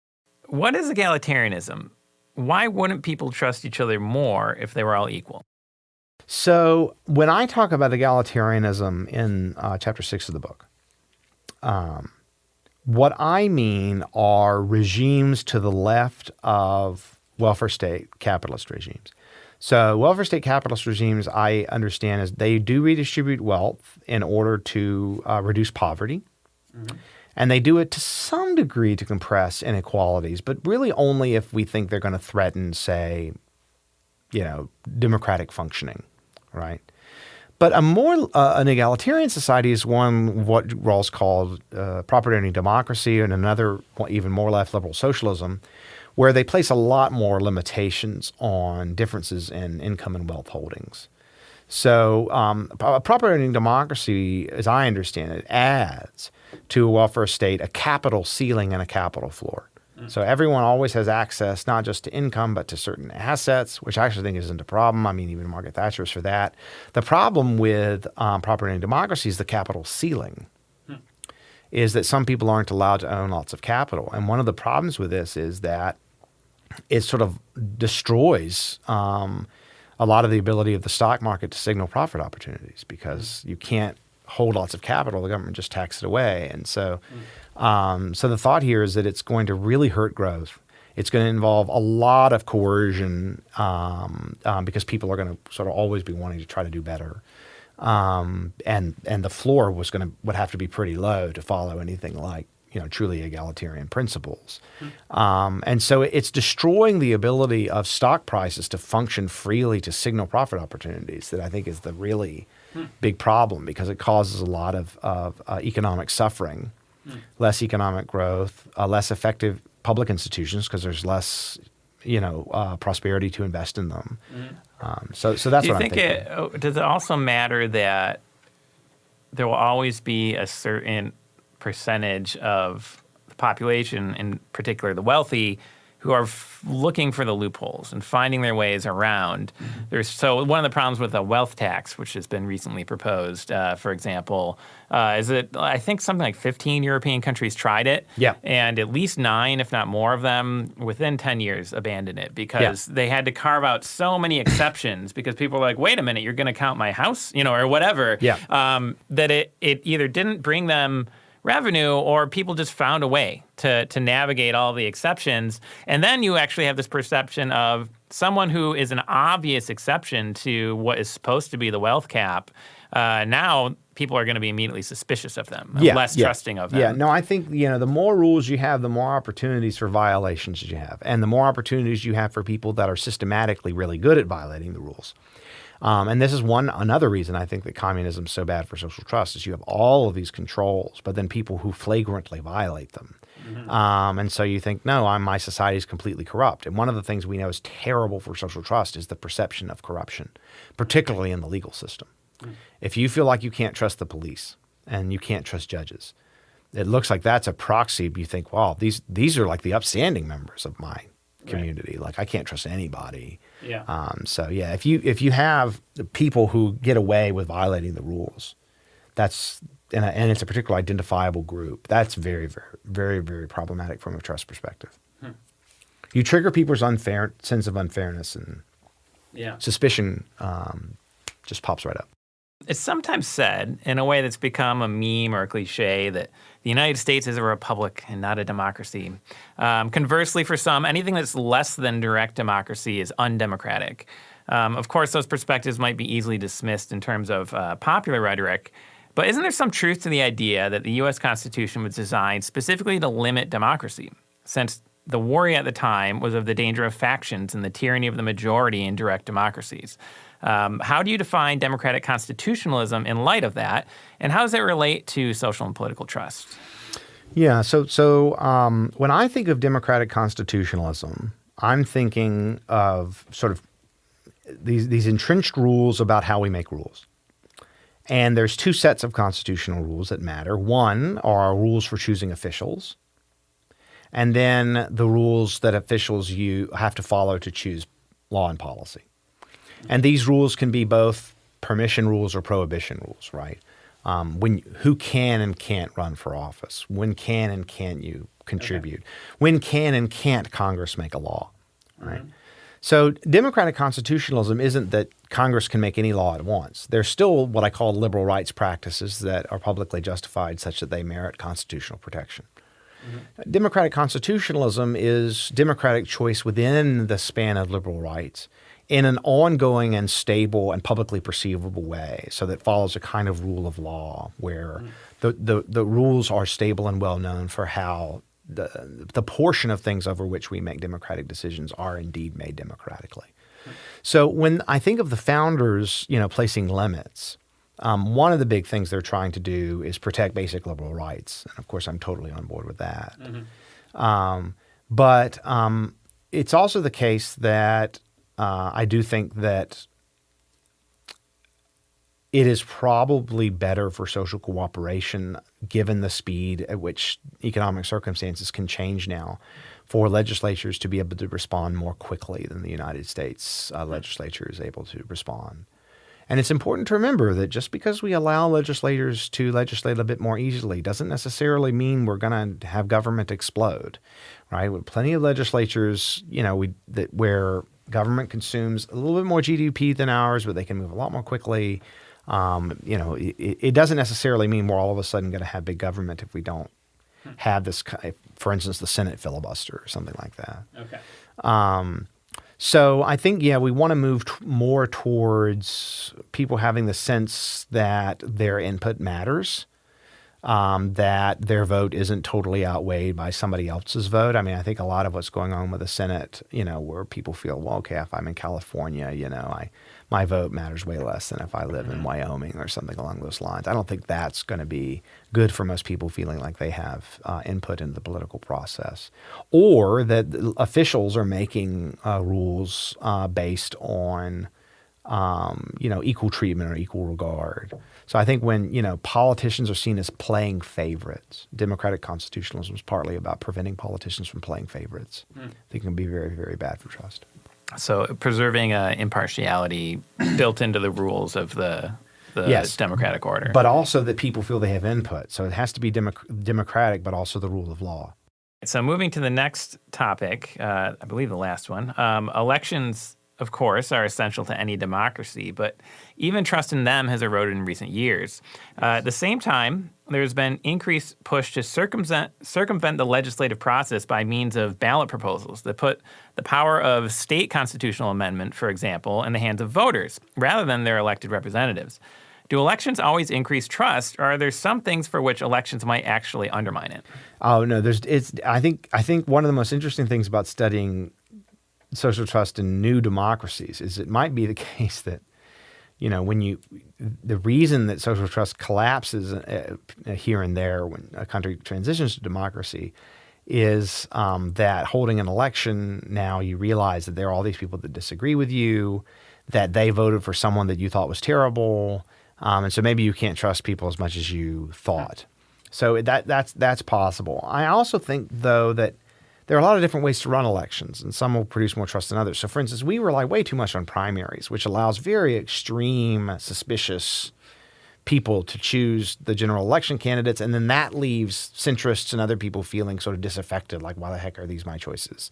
What is egalitarianism? Why wouldn't people trust each other more if they were all equal? So when I talk about egalitarianism in chapter 6 of the book, what I mean are regimes to the left of welfare state capitalist regimes. So welfare state capitalist regimes, I understand, is they do redistribute wealth in order to reduce poverty. And they do it to some degree to compress inequalities, but really only if we think they're going to threaten, say, democratic functioning, right? But an egalitarian society is one what Rawls called property owning democracy, and another even more left liberal socialism, where they place a lot more limitations on differences in income and wealth holdings. So property owning democracy, as I understand it, adds to a welfare state a capital ceiling and a capital floor. So everyone always has access not just to income but to certain assets, which I actually think isn't a problem. I mean, even Margaret Thatcher is for that. The problem with property owning democracy is the capital ceiling. Is that some people aren't allowed to own lots of capital. And one of the problems with this is that it sort of destroys a lot of the ability of the stock market to signal profit opportunities because you can't hold lots of capital. The government just taxes it away. And so so the thought here is that it's going to really hurt growth. It's going to involve a lot of coercion because people are going to sort of always be wanting to try to do better. And the floor would have to be pretty low to follow anything like truly egalitarian principles. And so it's destroying the ability of stock prices to function freely to signal profit opportunities that I think is the really big problem because it causes a lot of economic suffering, less economic growth, less effective public institutions because there's less prosperity to invest in them. So that's what I'm thinking. Do you think does it also matter that there will always be a certain percentage of the population, in particular the wealthy, who are looking for the loopholes and finding their ways around? So one of the problems with a wealth tax, which has been recently proposed, for example, is that I think something like 15 European countries tried it, and at least 9, if not more of them, within 10 years abandoned it because they had to carve out so many exceptions because people were like, wait a minute, you're going to count my house, or whatever, that it either didn't bring them revenue or people just found a way to navigate all the exceptions. And then you actually have this perception of someone who is an obvious exception to what is supposed to be the wealth cap. Now people are going to be immediately suspicious of them, less trusting of them. Yeah, no, I think, the more rules you have, the more opportunities for violations you have. And the more opportunities you have for people that are systematically really good at violating the rules. And this is another reason I think that communism is so bad for social trust is you have all of these controls, but then people who flagrantly violate them. And so you think, no, my society is completely corrupt. And one of the things we know is terrible for social trust is the perception of corruption, particularly in the legal system. If you feel like you can't trust the police and you can't trust judges, it looks like that's a proxy. You think, wow, these are like the upstanding members of my community. Like I can't trust anybody. If you have people who get away with violating the rules, and it's a particular identifiable group, that's very, very, very, very problematic from a trust perspective. You trigger people's sense of unfairness, and suspicion just pops right up. It's sometimes said, in a way that's become a meme or a cliche, that the United States is a republic and not a democracy. Conversely, for some, anything that's less than direct democracy is undemocratic. Of course, those perspectives might be easily dismissed in terms of popular rhetoric, but isn't there some truth to the idea that the U.S. Constitution was designed specifically to limit democracy, since the worry at the time was of the danger of factions and the tyranny of the majority in direct democracies? How do you define democratic constitutionalism in light of that, and how does it relate to social and political trust? Yeah, so when I think of democratic constitutionalism, I'm thinking of sort of these entrenched rules about how we make rules. And there's two sets of constitutional rules that matter. One are rules for choosing officials, and then the rules that officials you have to follow to choose law and policy. And these rules can be both permission rules or prohibition rules, right? Who can and can't run for office? When can and can't you contribute? Okay. When can and can't Congress make a law, right? Mm-hmm. So democratic constitutionalism isn't that Congress can make any law at once. There's still what I call liberal rights practices that are publicly justified such that they merit constitutional protection. Mm-hmm. Democratic constitutionalism is democratic choice within the span of liberal rights in an ongoing and stable and publicly perceivable way, so that follows a kind of rule of law where the rules are stable and well known for how the portion of things over which we make democratic decisions are indeed made democratically. So when I think of the founders, placing limits, one of the big things they're trying to do is protect basic liberal rights, and of course I'm totally on board with that. Mm-hmm. But it's also the case that I do think that it is probably better for social cooperation, given the speed at which economic circumstances can change now, for legislatures to be able to respond more quickly than the United States legislature is able to respond. And it's important to remember that just because we allow legislators to legislate a bit more easily doesn't necessarily mean we're going to have government explode, right? With plenty of legislatures, where government consumes a little bit more GDP than ours, but they can move a lot more quickly. It doesn't necessarily mean we're all of a sudden going to have big government if we don't have this, for instance, the Senate filibuster or something like that. Okay. So I think, we want to move more towards people having the sense that their input matters, that their vote isn't totally outweighed by somebody else's vote. I mean, I think a lot of what's going on with the Senate, where people feel, well, okay, if I'm in California, my vote matters way less than if I live in Wyoming or something along those lines. I don't think that's going to be good for most people feeling like they have input in the political process, or that officials are making rules based on equal treatment or equal regard. So I think when, politicians are seen as playing favorites, democratic constitutionalism is partly about preventing politicians from playing favorites. I think it can be very, very bad for trust. So preserving impartiality built into the rules of the yes, democratic order. But also that people feel they have input. So it has to be democratic, but also the rule of law. So moving to the next topic, I believe the last one, elections, of course, are essential to any democracy, but even trust in them has eroded in recent years. At the same time, there's been increased push to circumvent the legislative process by means of ballot proposals that put the power of state constitutional amendment, for example, in the hands of voters rather than their elected representatives. Do elections always increase trust, or are there some things for which elections might actually undermine it? Oh no, I think one of the most interesting things about studying social trust in new democracies is it might be the case that, the reason that social trust collapses here and there when a country transitions to democracy is that holding an election, now you realize that there are all these people that disagree with you, that they voted for someone that you thought was terrible, and so maybe you can't trust people as much as you thought. So that's possible. I also think, though, that there are a lot of different ways to run elections, and some will produce more trust than others. So, for instance, we rely way too much on primaries, which allows very extreme, suspicious people to choose the general election candidates, and then that leaves centrists and other people feeling sort of disaffected, like, why the heck are these my choices,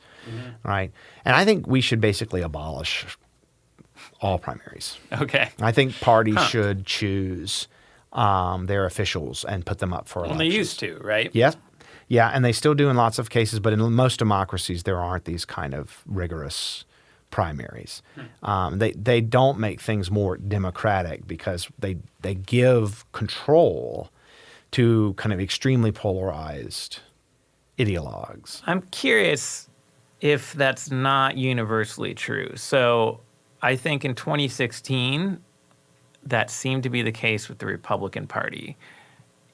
right? And I think we should basically abolish All primaries. Okay. I think parties should choose their officials and put them up for elections. Well, they used to, right? Yes. Yeah, and they still do in lots of cases, but in most democracies, there aren't these kind of rigorous primaries. They don't make things more democratic because they give control to kind of extremely polarized ideologues. I'm curious if that's not universally true. So I think in 2016, that seemed to be the case with the Republican Party.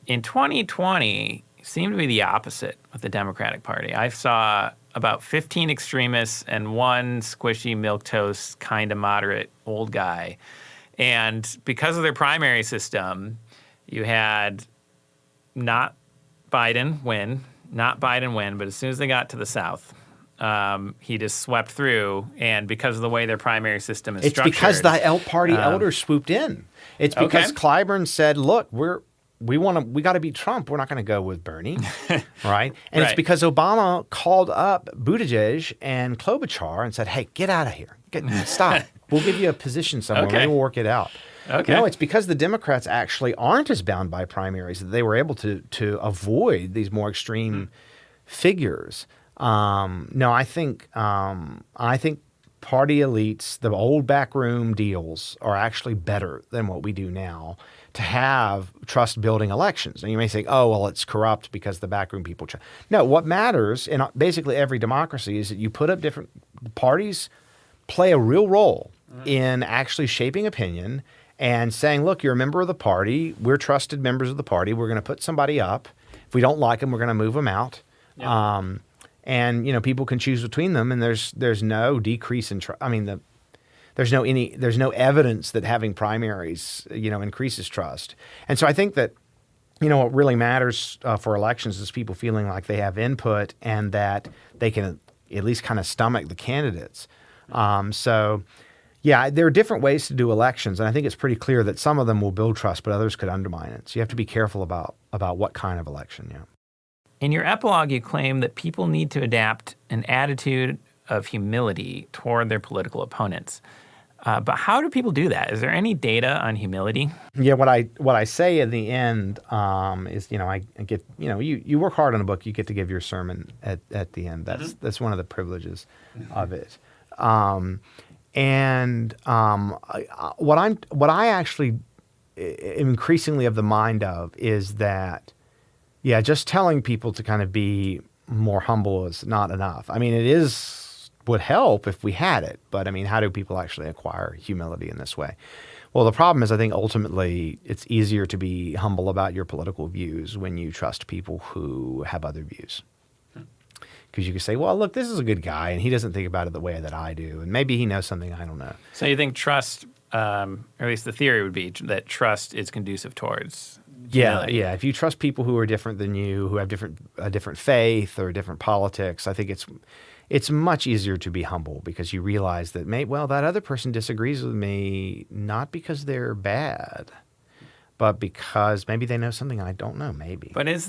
In 2020, it seemed to be the opposite with the Democratic Party. I saw about 15 extremists and one squishy, milquetoast, kind of moderate old guy. And because of their primary system, you had not Biden win, but as soon as they got to the South, he just swept through. And because of the way their primary system is structured. It's because the party elders swooped in. It's because Clyburn said, look, we got to beat Trump. We're not going to go with Bernie, right? And it's because Obama called up Buttigieg and Klobuchar and said, "Hey, get out of here. Stop. We'll give you a position somewhere. Maybe we'll work it out." Okay. No, it's because the Democrats actually aren't as bound by primaries that they were able to avoid these more extreme figures. No, I think party elites, the old backroom deals, are actually better than what we do now to have trust-building elections. And you may say, oh, well, it's corrupt because the backroom people. No, what matters in basically every democracy is that you put up different parties, play a real role in actually shaping opinion and saying, look, you're a member of the party. We're trusted members of the party. We're going to put somebody up. If we don't like them, we're going to move them out. Yeah. And people can choose between them, and there's no decrease in trust. I mean, there's no evidence that having primaries increases trust. And so I think that what really matters for elections is people feeling like they have input and that they can at least kind of stomach the candidates. So yeah, there are different ways to do elections, and I think it's pretty clear that some of them will build trust, but others could undermine it. So you have to be careful about what kind of election. Yeah. In your epilogue, you claim that people need to adapt an attitude of humility toward their political opponents. But how do people do that? Is there any data on humility? Yeah, what I say in the end is, I get, you work hard on a book, you get to give your sermon at the end. That's one of the privileges of it. What I actually am increasingly of the mind of is that, yeah, just telling people to kind of be more humble is not enough. I mean, would help if we had it, but I mean, how do people actually acquire humility in this way? Well, the problem is I think ultimately it's easier to be humble about your political views when you trust people who have other views. Because you can say, well, look, this is a good guy, and he doesn't think about it the way that I do, and maybe he knows something I don't know. So you think trust, or at least the theory would be that trust is conducive towards humility. Yeah. If you trust people who are different than you, who have a different faith or different politics, I think it's much easier to be humble because you realize that, that other person disagrees with me not because they're bad, but because maybe they know something I don't know, maybe. But is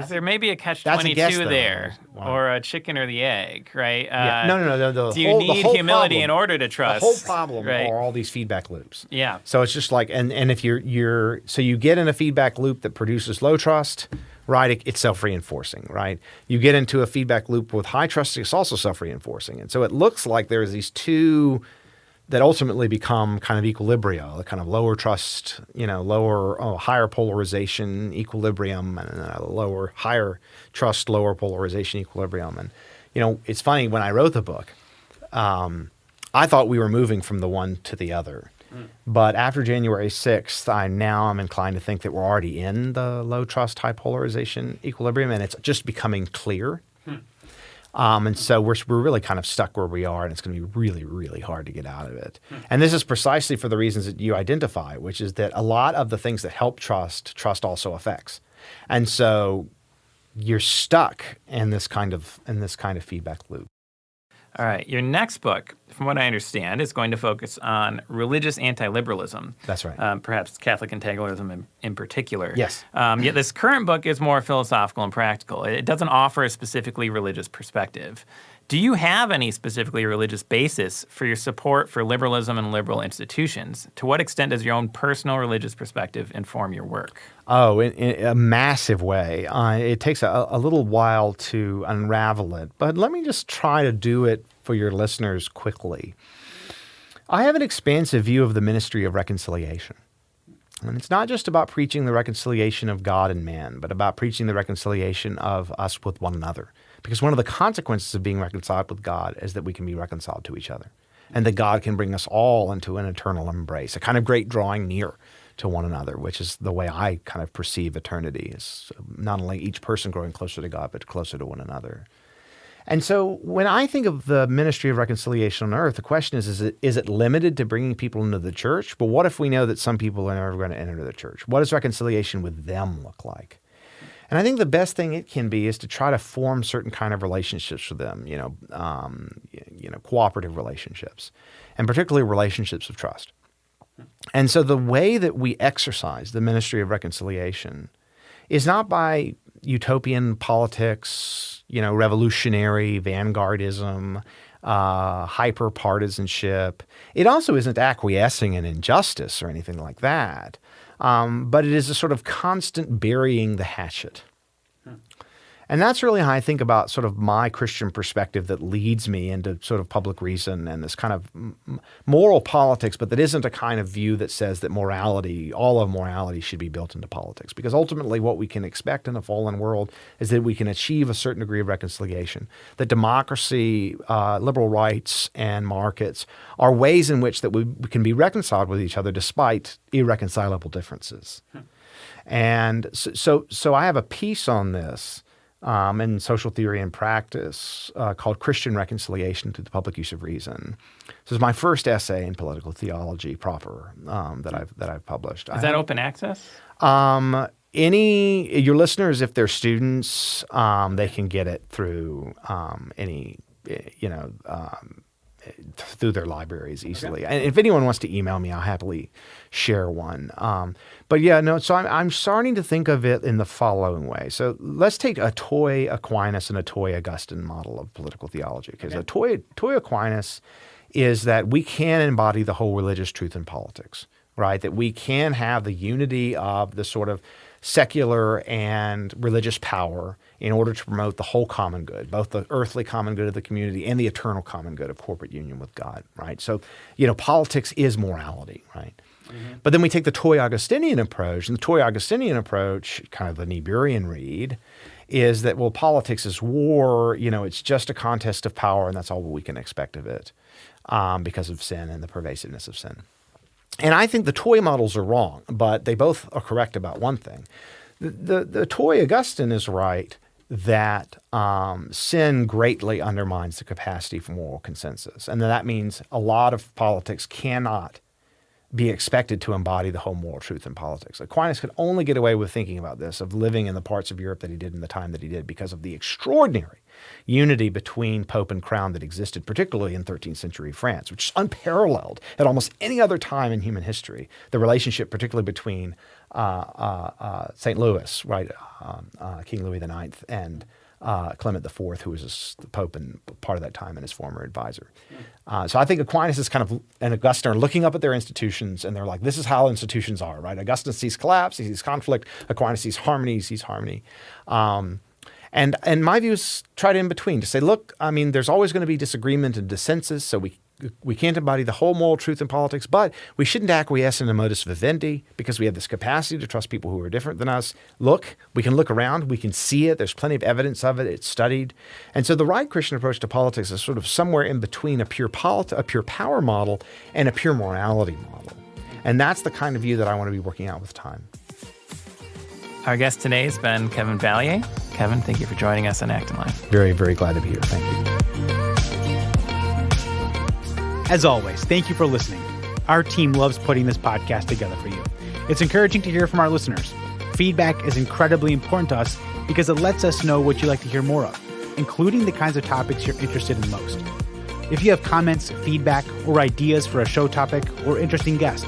there maybe a catch-22 there, or a chicken or the egg, right? Yeah. No. Do you need humility in order to trust? The whole problem are all these feedback loops. Yeah. So it's just like, and if so you get in a feedback loop that produces low trust, right? It's self-reinforcing, right? You get into a feedback loop with high trust, it's also self-reinforcing. And so it looks like there's these two that ultimately become kind of equilibria, the kind of lower trust, higher polarization equilibrium, and a higher trust, lower polarization equilibrium. And, it's funny, when I wrote the book, I thought we were moving from the one to the other. But after January 6th, I'm inclined to think that we're already in the low trust, high polarization equilibrium, and it's just becoming clear. And so we're really kind of stuck where we are, and it's going to be really, really hard to get out of it. And this is precisely for the reasons that you identify, which is that a lot of the things that help trust also affects. And so you're stuck in this kind of feedback loop. All right. Your next book, from what I understand, is going to focus on religious anti-liberalism. That's right. Perhaps Catholic integralism in particular. Yes. Yet this current book is more philosophical and practical. It doesn't offer a specifically religious perspective. Do you have any specifically religious basis for your support for liberalism and liberal institutions? To what extent does your own personal religious perspective inform your work? Oh, in a massive way. It takes a little while to unravel it, but let me just try to do it for your listeners quickly. I have an expansive view of the ministry of reconciliation. And it's not just about preaching the reconciliation of God and man, but about preaching the reconciliation of us with one another. Because one of the consequences of being reconciled with God is that we can be reconciled to each other, and that God can bring us all into an eternal embrace, a kind of great drawing near to one another, which is the way I kind of perceive eternity, is not only each person growing closer to God, but closer to one another. And so when I think of the ministry of reconciliation on earth, the question is it limited to bringing people into the church? But what if we know that some people are never going to enter the church? What does reconciliation with them look like? And I think the best thing it can be is to try to form certain kind of relationships with them, cooperative relationships, and particularly relationships of trust. And so the way that we exercise the ministry of reconciliation is not by utopian politics, revolutionary vanguardism, hyper-partisanship. It also isn't acquiescing in injustice or anything like that. But it is a sort of constant burying the hatchet. And that's really how I think about sort of my Christian perspective that leads me into sort of public reason and this kind of moral politics, but that isn't a kind of view that says that morality, all of morality should be built into politics. Because ultimately what we can expect in a fallen world is that we can achieve a certain degree of reconciliation, that democracy, liberal rights, and markets are ways in which that we can be reconciled with each other despite irreconcilable differences. And so I have a piece on this in Social Theory and Practice called Christian Reconciliation Through the Public Use of Reason. This is my first essay in political theology proper that I've published. Is that open access? Your listeners, if they're students, they can get it through through their libraries easily. Okay. And if anyone wants to email me, I'll happily share one. So I'm starting to think of it in the following way. So let's take a toy Aquinas and a toy Augustine model of political theology. Because a toy Aquinas is that we can embody the whole religious truth in politics, right? That we can have the unity of the sort of secular and religious power in order to promote the whole common good, both the earthly common good of the community and the eternal common good of corporate union with God, right? So, politics is morality, right? Mm-hmm. But then we take the toy Augustinian approach, and the toy Augustinian approach, kind of the Niebuhrian read, is that, well, politics is war, it's just a contest of power, and that's all we can expect of it because of sin and the pervasiveness of sin. And I think the toy models are wrong, but they both are correct about one thing. The toy Augustine is right that sin greatly undermines the capacity for moral consensus. And that means a lot of politics cannot be expected to embody the whole moral truth in politics. Aquinas could only get away with thinking about this, of living in the parts of Europe that he did in the time that he did, because of the extraordinary unity between Pope and Crown that existed, particularly in 13th century France, which is unparalleled at almost any other time in human history. The relationship particularly between St. Louis, right, King Louis IX, and Clement IV, who was the Pope and part of that time and his former advisor. So I think Aquinas is kind of, and Augustine are looking up at their institutions, and they're like, this is how institutions are, right? Augustine sees collapse, he sees conflict. Aquinas sees harmony, he sees harmony. And my view is try to in between, to say, look, there's always going to be disagreement and dissensus, so we can't embody the whole moral truth in politics, but we shouldn't acquiesce in a modus vivendi because we have this capacity to trust people who are different than us. Look, we can look around, we can see it, there's plenty of evidence of it, it's studied. And so the right Christian approach to politics is sort of somewhere in between a pure power model and a pure morality model. And that's the kind of view that I want to be working out with time. Our guest today has been Kevin Vallier. Kevin, thank you for joining us on Acton Line. Very, very glad to be here. Thank you. As always, thank you for listening. Our team loves putting this podcast together for you. It's encouraging to hear from our listeners. Feedback is incredibly important to us because it lets us know what you'd like to hear more of, including the kinds of topics you're interested in most. If you have comments, feedback, or ideas for a show topic or interesting guest,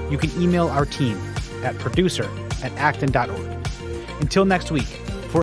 you can email our team at producer@acton.org. Until next week,